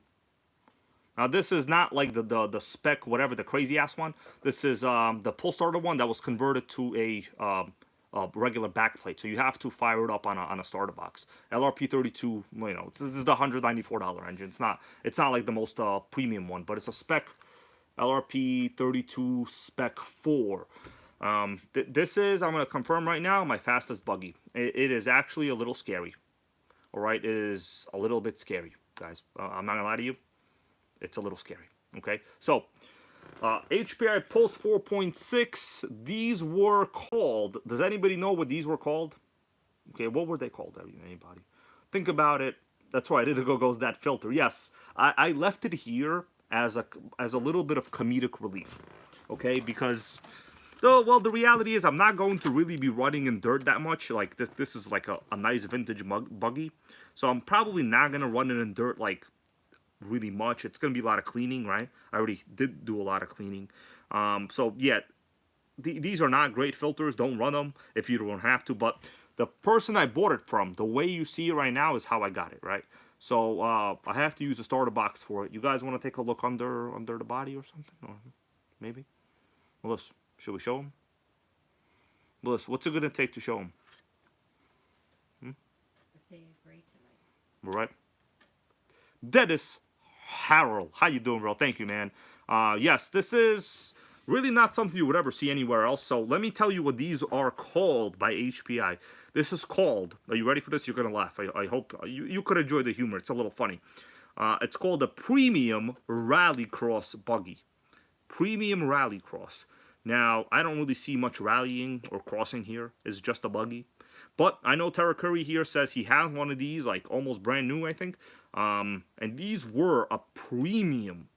Now, this is not like the spec, whatever, the crazy-ass one. This is the pull starter one that was converted to a regular backplate. So you have to fire it up on a starter box. LRP 32, this is the $194 engine. It's not like the most premium one, but it's a spec LRP 32 Spec 4. This is, I'm going to confirm right now, my fastest buggy. It is actually a little scary. Alright, it is a little bit scary, guys. I'm not going to lie to you. It's a little scary. Okay, so, HPI Pulse 4.6, these were called, does anybody know what these were called? Okay, what were they called, anybody? Think about it. That's right, it goes that filter. Yes, I left it here as a little bit of comedic relief, okay? Because, well, the reality is I'm not going to really be running in dirt that much. Like this is like a nice vintage buggy, so I'm probably not gonna run it in dirt like really much. It's gonna be a lot of cleaning, right? I already did do a lot of cleaning, so yeah, these are not great filters. Don't run them if you don't have to. But the person I bought it from, the way you see it right now is how I got it, right? So I have to use a starter box for it. You guys want to take a look under the body or something? Or maybe? Melissa, should we show him? Melissa, what's it going to take to show him? If they agree to it. All right. Dennis Harrell. How you doing, bro? Thank you, man. Yes, this is really not something you would ever see anywhere else. So let me tell you what these are called by HPI. This is called, are you ready for this? You're going to laugh. I hope you could enjoy the humor. It's a little funny. It's called a Premium Rallycross Buggy. Premium Rallycross. Now, I don't really see much rallying or crossing here. It's just a buggy. But I know Terra Curry here says he has one of these, like almost brand new, I think. And these were a premium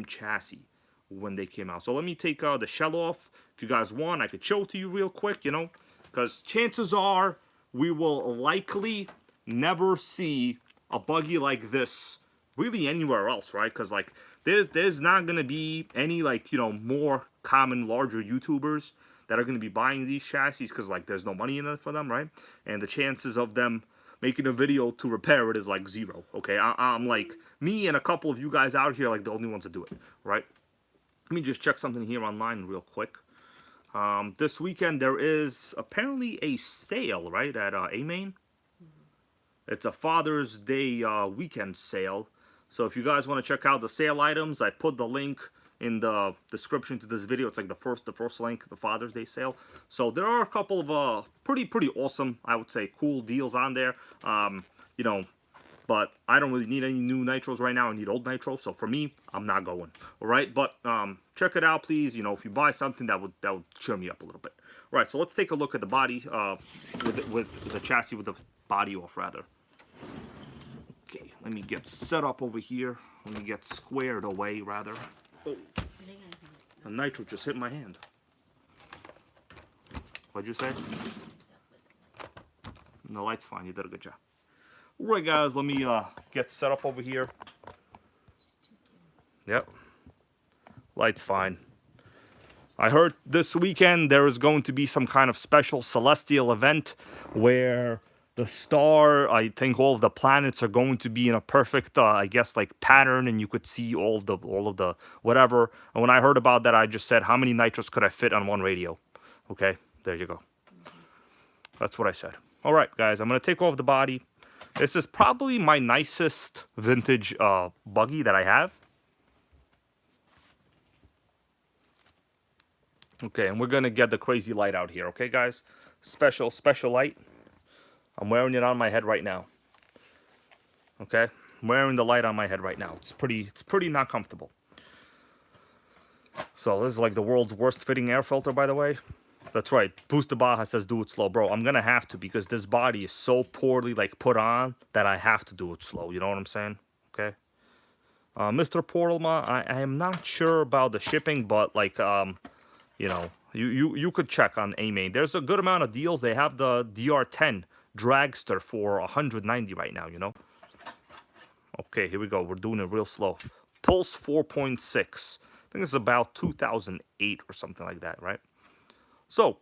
chassis when they came out. So let me take the shell off. If you guys want, I could show it to you real quick, you know. Because chances are we will likely never see a buggy like this really anywhere else, right? Because like there's not gonna be any like, you know, more common larger YouTubers that are gonna be buying these chassis because like there's no money in it for them, right? And the chances of them making a video to repair it is like zero. Okay, I'm like me and a couple of you guys out here like the only ones that do it, right? Let me just check something here online real quick. This weekend there is apparently a sale, right, at A-Main. It's a Father's Day weekend sale. So if you guys want to check out the sale items, I put the link in the description to this video. It's like the first link, the Father's Day sale. So there are a couple of pretty awesome, I would say, cool deals on there. You know, but I don't really need any new nitros right now. I need old nitros. So for me, I'm not going. All right, but check it out, please. You know, if you buy something, that would cheer me up a little bit. All right, so let's take a look at the body with the chassis with the body off, rather. Okay, let me get set up over here. Let me get squared away, rather. Oh, the nitro just hit my hand. What'd you say? The light's fine. You did a good job. All right, guys, let me get set up over here. Yep. Light's fine. I heard this weekend there is going to be some kind of special celestial event where the star, I think all of the planets are going to be in a perfect, I guess, like pattern, and you could see all of the whatever. And when I heard about that, I just said, how many nitros could I fit on one radio? Okay, there you go. That's what I said. All right, guys, I'm going to take off the body. This is probably my nicest vintage buggy that I have. Okay, and we're going to get the crazy light out here, okay, guys? Special light. I'm wearing it on my head right now. Okay? I'm wearing the light on my head right now. It's pretty not comfortable. So this is like the world's worst fitting air filter, by the way. That's right. Booster Baja says do it slow. Bro, I'm going to have to because this body is so poorly like put on that I have to do it slow. You know what I'm saying? Okay? Mr. Portalma, I am not sure about the shipping, but like, you know, you could check on A-Main. There's a good amount of deals. They have the DR10 dragster for 190 right now, you know. Okay, here we go. We're doing it real slow. Pulse 4.6. I think it's about 2008 or something like that, right? So,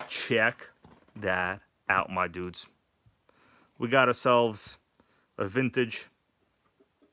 check that out, my dudes. We got ourselves a vintage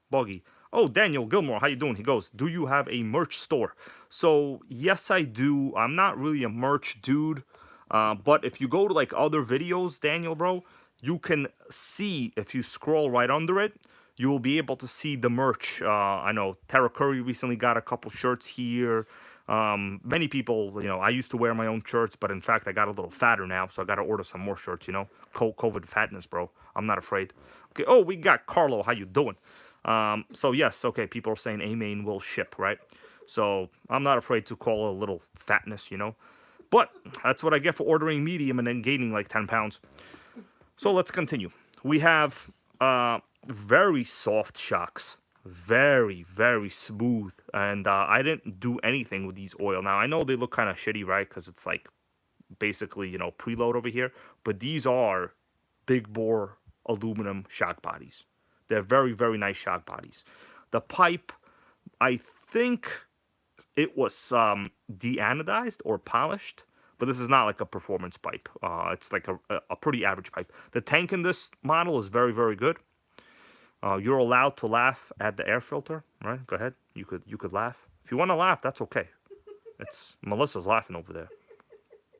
buggy. Oh, Daniel Gilmore, how you doing? He goes, do you have a merch store? So, yes, I do. I'm not really a merch dude. But if you go to like other videos, Daniel, bro, you can see, if you scroll right under it, you will be able to see the merch. I know Terra Curry recently got a couple shirts here. Many people, you know, I used to wear my own shirts, but in fact, I got a little fatter now, so I got to order some more shirts, you know. COVID fatness, bro. I'm not afraid. Okay, oh, we got Carlo. How you doing? So yes, okay, people are saying A-Main will ship, right? So I'm not afraid to call it a little fatness, you know. But that's what I get for ordering medium and then gaining like 10 pounds. So let's continue. We have very soft shocks. Very smooth. And I didn't do anything with these oil. Now, I know they look kind of shitty, right? Because it's like basically, you know, preload over here. But these are big bore aluminum shock bodies. They're very nice shock bodies. The pipe, I think it was deanodized or polished, but this is not like a performance pipe. It's like a pretty average pipe. The tank in this model is very good. You're allowed to laugh at the air filter, right? Go ahead. You could laugh. If you want to laugh, that's okay. It's Melissa's laughing over there.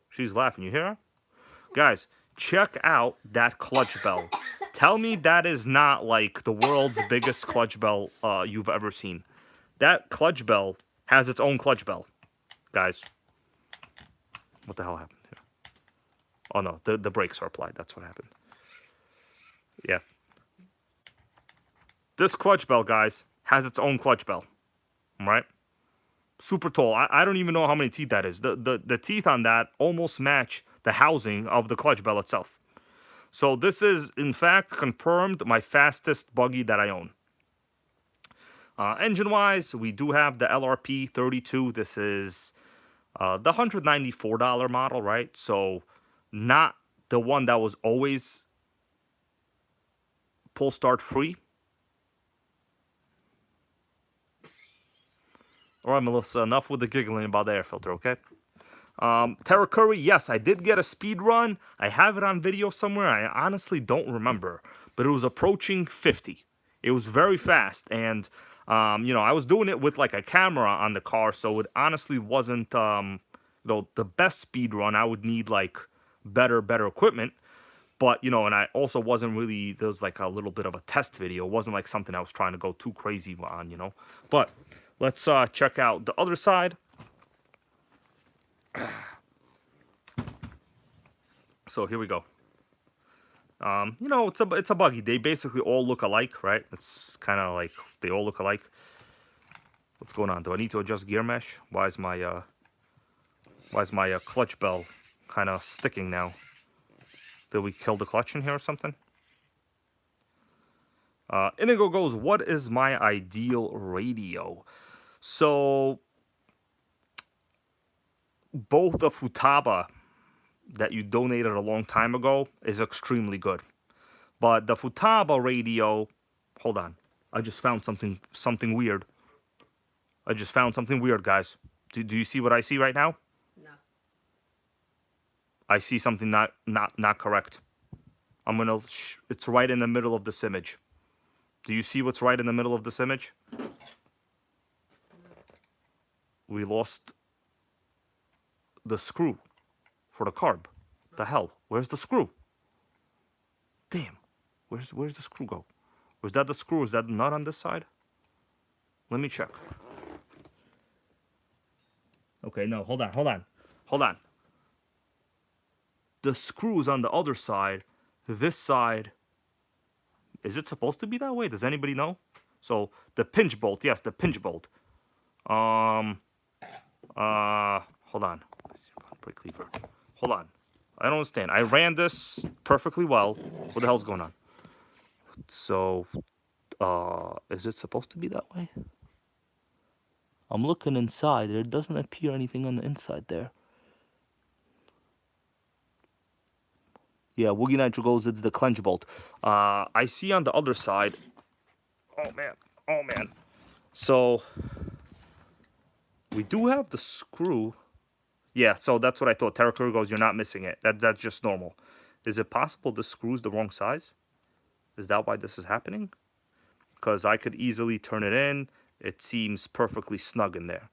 She's laughing. You hear her? Guys, check out that clutch bell. Tell me that is not like the world's biggest clutch bell you've ever seen. That clutch bell has its own clutch bell. Guys, what the hell happened here? Oh no, the brakes are applied. That's what happened. Yeah. This clutch bell, guys, has its own clutch bell. Right? Super tall. I don't even know how many teeth that is. The teeth on that almost match the housing of the clutch bell itself. So this is, in fact, confirmed my fastest buggy that I own. Engine-wise, we do have the LRP 32. This is the $194 model, right? So not the one that was always pull start free. All right, Melissa, enough with the giggling about the air filter, okay? Terra Curry, yes, I did get a speed run. I have it on video somewhere. I honestly don't remember, but it was approaching 50. It was very fast, and you know, I was doing it with like a camera on the car, so it honestly wasn't you know, the best speed run. I would need like better equipment. But, you know, and I also wasn't really, there was like a little bit of a test video. It wasn't like something I was trying to go too crazy on, you know. But let's check out the other side. So here we go. You know, it's a buggy. They basically all look alike, right? It's kind of like they all look alike. What's going on? Do I need to adjust gear mesh? Why is my clutch bell kind of sticking now? Did we kill the clutch in here or something? Inigo goes, what is my ideal radio? So both the Futaba that you donated a long time ago is extremely good. But the Futaba radio, hold on. I just found something weird. I just found something weird, guys. Do you see what I see right now? No. I see something not correct. I'm gonna. It's right in the middle of this image. Do you see what's right in the middle of this image? We lost the screw for the carb. The hell? Where's the screw? Damn. Where's the screw go? Was that the screw? Is that the nut on this side? Let me check. Okay, no, hold on. The screw's on the other side. This side. Is it supposed to be that way? Does anybody know? So the pinch bolt, yes, the pinch bolt. Hold on. Brake lever. Hold on. I don't understand. I ran this perfectly well. What the hell's going on? So, is it supposed to be that way? I'm looking inside. There doesn't appear anything on the inside there. Yeah, Woogie Nitro goes, it's the clench bolt. I see on the other side. Oh, man. So, we do have the screw. Yeah, so that's what I thought. Terra Crusher goes, you're not missing it. That's just normal. Is it possible the screw's the wrong size? Is that why this is happening? Because I could easily turn it in. It seems perfectly snug in there.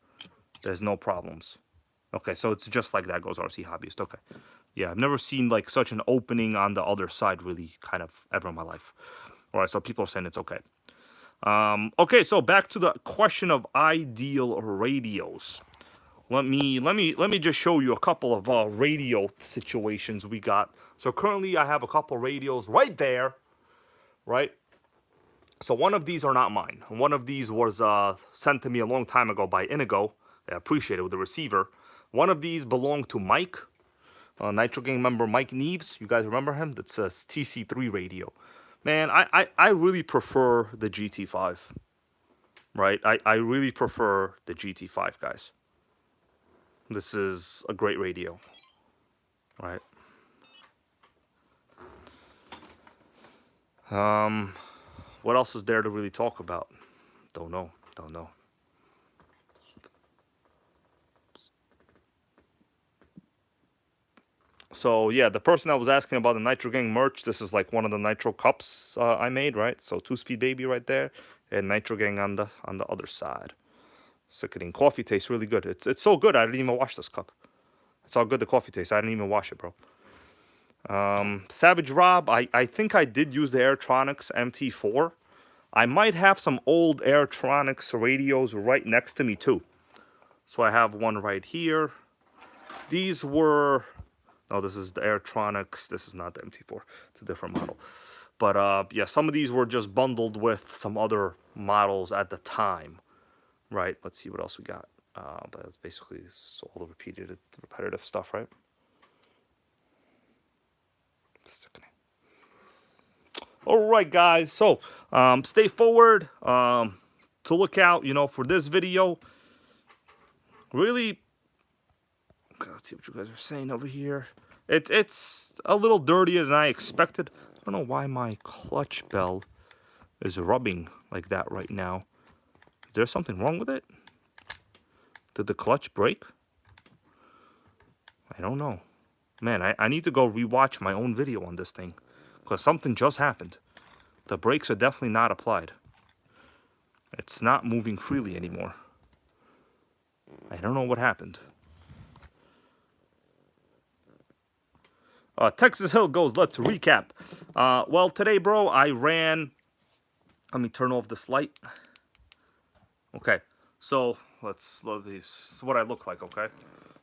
There's no problems. Okay, so it's just like that goes RC Hobbyist. Okay. Yeah, I've never seen like such an opening on the other side really kind of ever in my life. All right, so people are saying it's okay. Okay, so back to the question of ideal radios. Let me just show you a couple of radio situations we got. So currently I have a couple radios right there, right? So one of these are not mine. One of these was sent to me a long time ago by Inigo. I appreciate it with the receiver. One of these belonged to Mike, NitroGang member Mike Neves. You guys remember him? That's a TC3 radio. Man, I really prefer the GT5. Right? I really prefer the GT5, guys. This is a great radio. Right? What else is there to really talk about? Don't know. So yeah, the person that was asking about the NitroGang merch, this is like one of the Nitro cups I made, right? So 2-speed baby right there, and NitroGang on the other side. Sickening. Coffee tastes really good. It's so good I didn't even wash this cup. That's how good the coffee tastes. I didn't even wash it, bro. Savage Rob, I think I did use the Airtronics MT4. I might have some old Airtronics radios right next to me too. So I have one right here. These were... No, this is the Airtronics. This is not the MT4. It's a different model. But yeah, some of these were just bundled with some other models at the time. Right, let's see what else we got. But it's basically all the repetitive stuff, right? Sickening. All right, guys. So stay forward. To look out, for this video. Really, okay, let's see what you guys are saying over here. It's a little dirtier than I expected. I don't know why my clutch bell is rubbing like that right now. Is there something wrong with it? Did the clutch break? I don't know. Man, I need to go rewatch my own video on this thing. Because something just happened. The brakes are definitely not applied. It's not moving freely anymore. I don't know what happened. Texas Hill goes, let's recap. Well, today, bro, I ran... Let me turn off this light. Okay, so let's load these. This is what I look like, okay?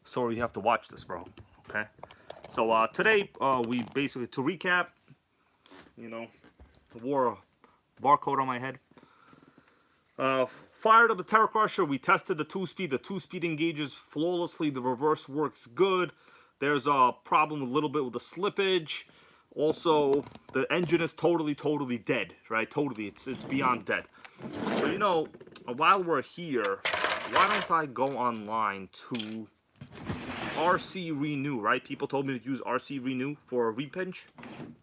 So you have to watch this, bro, okay? So today, we basically, to recap, wore a barcode on my head. Fired up the Terra Crusher. We tested the two-speed. The two-speed engages flawlessly. The reverse works good. There's a problem a little bit with the slippage. Also, the engine is totally dead, right? Totally, it's beyond dead. So, while we're here, why don't I go online to RC Renew, right? People told me to use RC Renew for a repinch.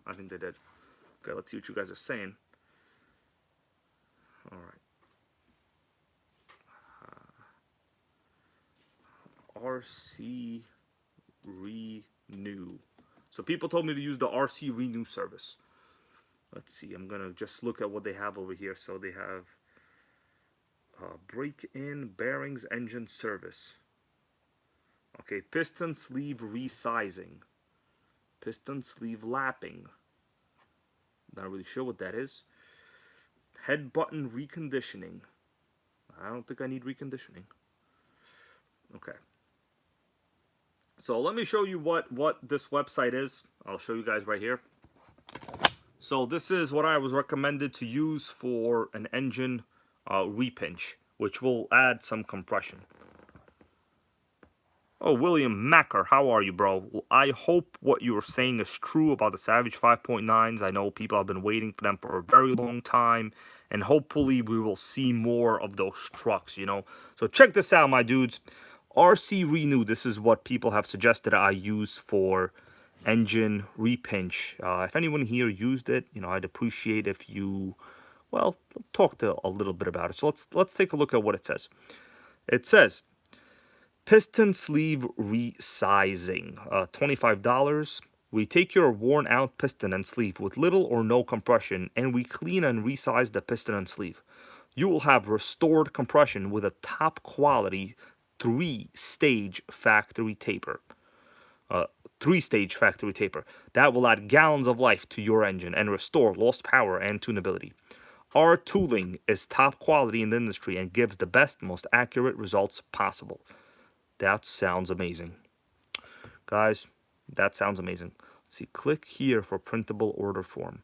I think they did. Okay, let's see what you guys are saying. All right. RC Renew. So people told me to use the RC Renew service. Let's see. I'm gonna just look at what they have over here. So they have break-in bearings engine service. Okay, piston sleeve resizing, piston sleeve lapping. Not really sure what that is. Head button reconditioning. I don't think I need reconditioning. Okay. So let me show you what this website is. I'll show you guys right here. So this is what I was recommended to use for an engine repinch, which will add some compression. Oh, William Macker, how are you, bro? Well, I hope what you were saying is true about the Savage 5.9s. I know people have been waiting for them for a very long time, and hopefully we will see more of those trucks, So check this out, my dudes. RC Renew, this is what people have suggested I use for engine repinch. If anyone here used it, I'd appreciate if you, well, talk a little bit about it. So let's take a look at what it says. It says, piston sleeve resizing, $25. We take your worn out piston and sleeve with little or no compression, and we clean and resize the piston and sleeve. You will have restored compression with a top quality 3-stage factory taper. 3-stage factory taper. That will add gallons of life to your engine and restore lost power and tunability. Our tooling is top quality in the industry and gives the best, most accurate results possible. That sounds amazing. Guys, that sounds amazing. Let's see, click here for printable order form.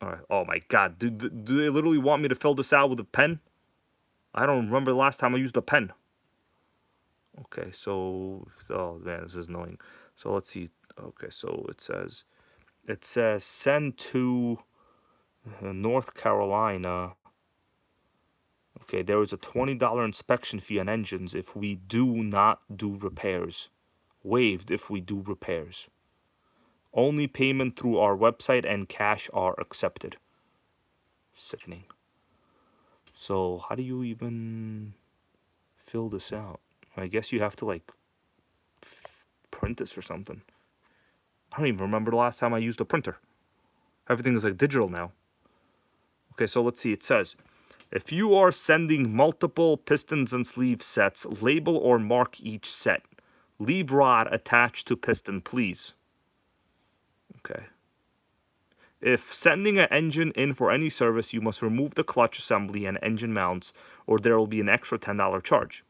All right. Oh my God, do they literally want me to fill this out with a pen? I don't remember the last time I used a pen. Okay, so, oh man, this is annoying. So let's see. Okay, so it says send to North Carolina. Okay, there is a $20 inspection fee on engines if we do not do repairs. Waived if we do repairs. Only payment through our website and cash are accepted. Sickening. So how do you even fill this out? I guess you have to like print this or something. I don't even remember the last time I used a printer. Everything is like digital now. Okay, so let's see. It says, if you are sending multiple pistons and sleeve sets, label or mark each set. Leave rod attached to piston, please. Okay. If sending an engine in for any service, you must remove the clutch assembly and engine mounts, or there will be an extra $10 charge.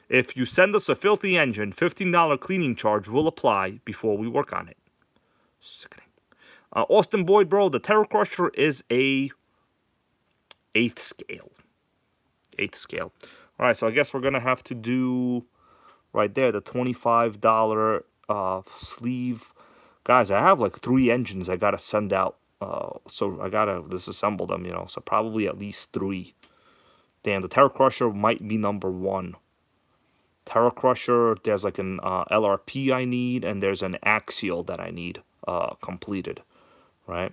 If you send us a filthy engine, $15 cleaning charge will apply before we work on it. Sickening. Austin Boyd, bro, the Terra Crusher is a 8th scale. 8th scale. All right, so I guess we're gonna have to do right there the $25 sleeve. Guys, I have like 3 engines I gotta send out. So I gotta disassemble them, you know. So probably at least 3. Damn, the Terra Crusher might be number 1. Terra Crusher, there's like an LRP I need, and there's an axial that I need completed, right?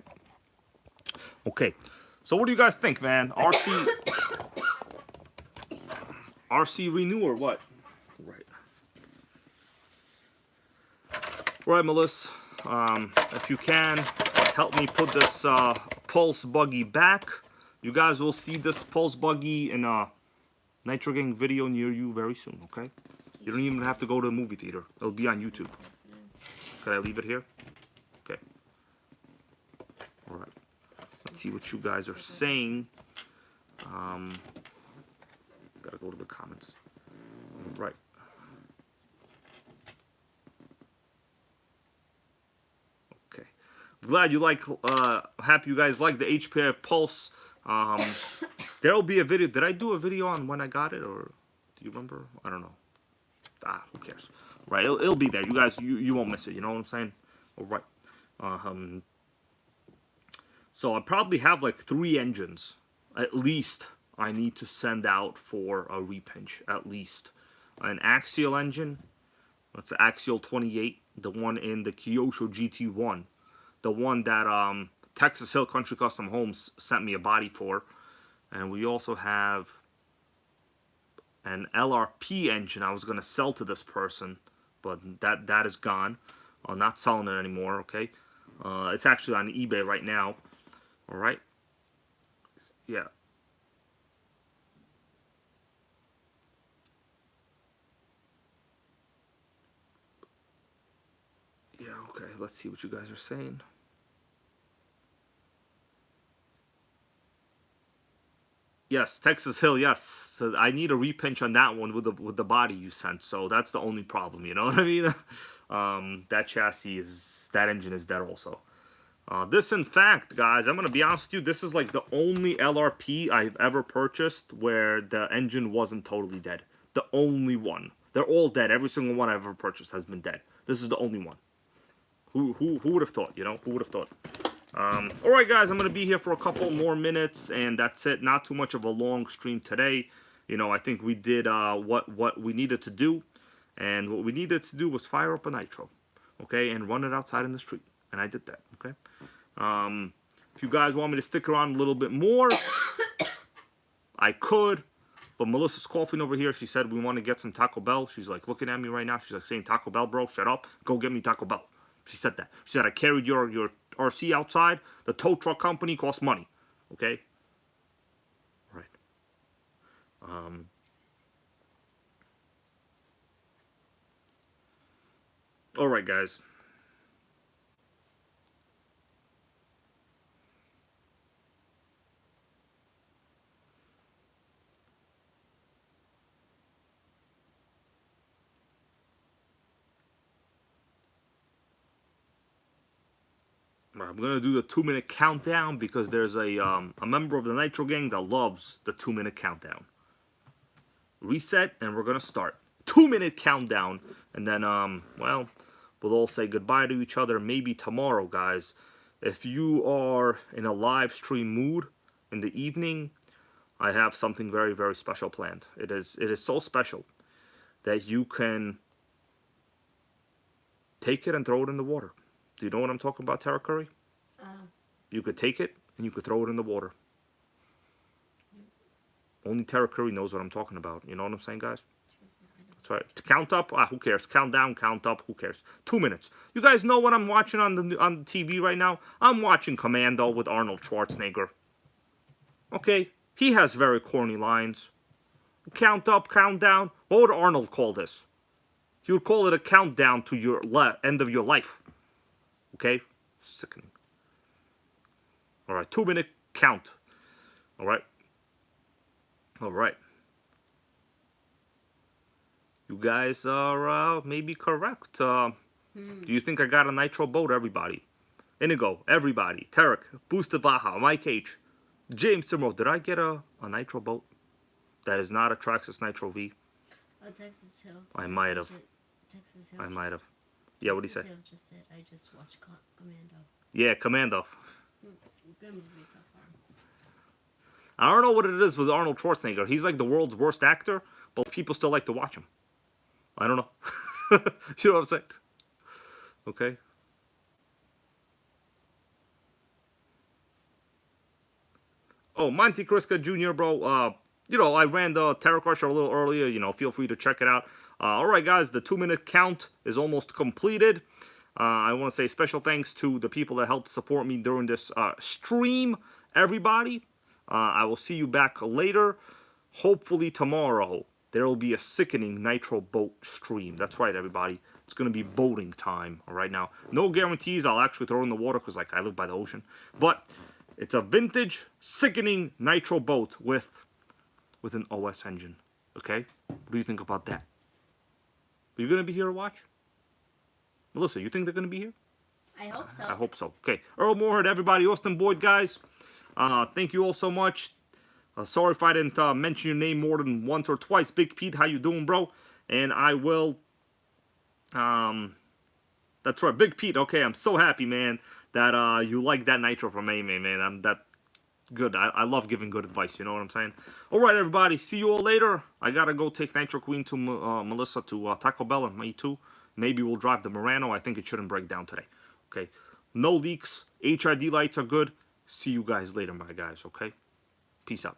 Okay, so what do you guys think, man? RC renew or what? Right. Right, Melissa. If you can, help me put this Pulse buggy back. You guys will see this Pulse buggy in a NitroGang video near you very soon, okay? You don't even have to go to the movie theater. It'll be on YouTube. Can I leave it here? Okay. All right. Let's see what you guys are saying. Gotta go to the comments. All right. Okay. I'm glad you like. Happy you guys like the HPI Pulse. There'll be a video. Did I do a video on when I got it, or do you remember? I don't know. Who cares? Right, it'll be there. You guys, you won't miss it. You know what I'm saying? All right. So I probably have like 3 engines, at least. I need to send out for a repinch, at least. An axial engine. That's the axial 28, the one in the Kyosho GT1, the one that Texas Hill Country Custom Homes sent me a body for. And we also have an LRP engine I was going to sell to this person, but that is gone. I'm not selling it anymore, okay? It's actually on eBay right now. All right? Yeah. Yeah, okay. Let's see what you guys are saying. Yes, Texas Hill, yes. So I need a repinch on that one with the body you sent. So that's the only problem, you know what I mean? That chassis that engine is dead also. This, in fact, guys, I'm going to be honest with you, this is like the only LRP I've ever purchased where the engine wasn't totally dead. The only one. They're all dead. Every single one I've ever purchased has been dead. This is the only one. Who would have thought, you know? Who would have thought? Alright, guys, I'm going to be here for a couple more minutes, and that's it. Not too much of a long stream today. You know, I think we did what we needed to do, and what we needed to do was fire up a Nitro, okay, and run it outside in the street, and I did that, okay? If you guys want me to stick around a little bit more, I could, but Melissa's coughing over here. She said we want to get some Taco Bell. She's like looking at me right now. She's like saying, Taco Bell, bro, shut up. Go get me Taco Bell. She said that. She said, I carried your RC outside. The tow truck company costs money. Okay? Right. Alright, guys. I'm gonna do the 2-minute countdown because there's a member of the Nitro Gang that loves the 2-minute countdown. Reset, and we're gonna start. 2-minute countdown, and then well, we'll all say goodbye to each other. Maybe tomorrow, guys. If you are in a live stream mood in the evening, I have something very, very special planned. It is so special that you can take it and throw it in the water. Do you know what I'm talking about, Terra Curry? You could take it and you could throw it in the water. Only Terra Curry knows what I'm talking about. You know what I'm saying, guys? That's right. To count up, who cares? Count down, count up, who cares? 2 minutes. You guys know what I'm watching on the TV right now? I'm watching Commando with Arnold Schwarzenegger. Okay, he has very corny lines. Count up, count down. What would Arnold call this? He would call it a countdown to your end of your life. Okay? Sickening. Alright, 2-minute count. Alright? Alright. You guys are maybe correct. Do you think I got a Nitro boat, everybody? Inigo, everybody. Tarek, Boosted Baja, Mike H. James Timo, did I get a Nitro boat? That is not a Traxxas Nitro V. Oh, Texas Hill. I might have. Texas Hill. I might have. Yeah, what do you say? Texas Hill just said, I just watched Commando. Yeah, Commando. Good movie so far. I don't know what it is with Arnold Schwarzenegger. He's like the world's worst actor, but people still like to watch him. I don't know. You know what I'm saying? Okay. Oh, Monte Cristo Jr., bro. You know, I ran the Terra Crusher a little earlier. You know, feel free to check it out. All right, guys, the 2-minute count is almost completed. I want to say special thanks to the people that helped support me during this stream, everybody. I will see you back later. Hopefully tomorrow, there will be a sickening Nitro boat stream. That's right, everybody. It's going to be boating time right now. No guarantees I'll actually throw in the water because, like, I live by the ocean. But it's a vintage, sickening Nitro boat with an OS engine. Okay? What do you think about that? Are you going to be here to watch? Melissa, you think they're going to be here? I hope so. I hope so. Okay. Earl Moorhead, everybody. Austin Boyd, guys. Thank you all so much. Sorry if I didn't mention your name more than once or twice. Big Pete, how you doing, bro? And I will... that's right, Big Pete. Okay, I'm so happy, man, that you like that Nitro from Amy, man. I'm that good. I love giving good advice, you know what I'm saying? All right, everybody. See you all later. I got to go take Nitro Queen to Melissa to Taco Bell and me too. Maybe we'll drive the Murano. I think it shouldn't break down today. Okay. No leaks. HID lights are good. See you guys later, my guys, okay? Peace out.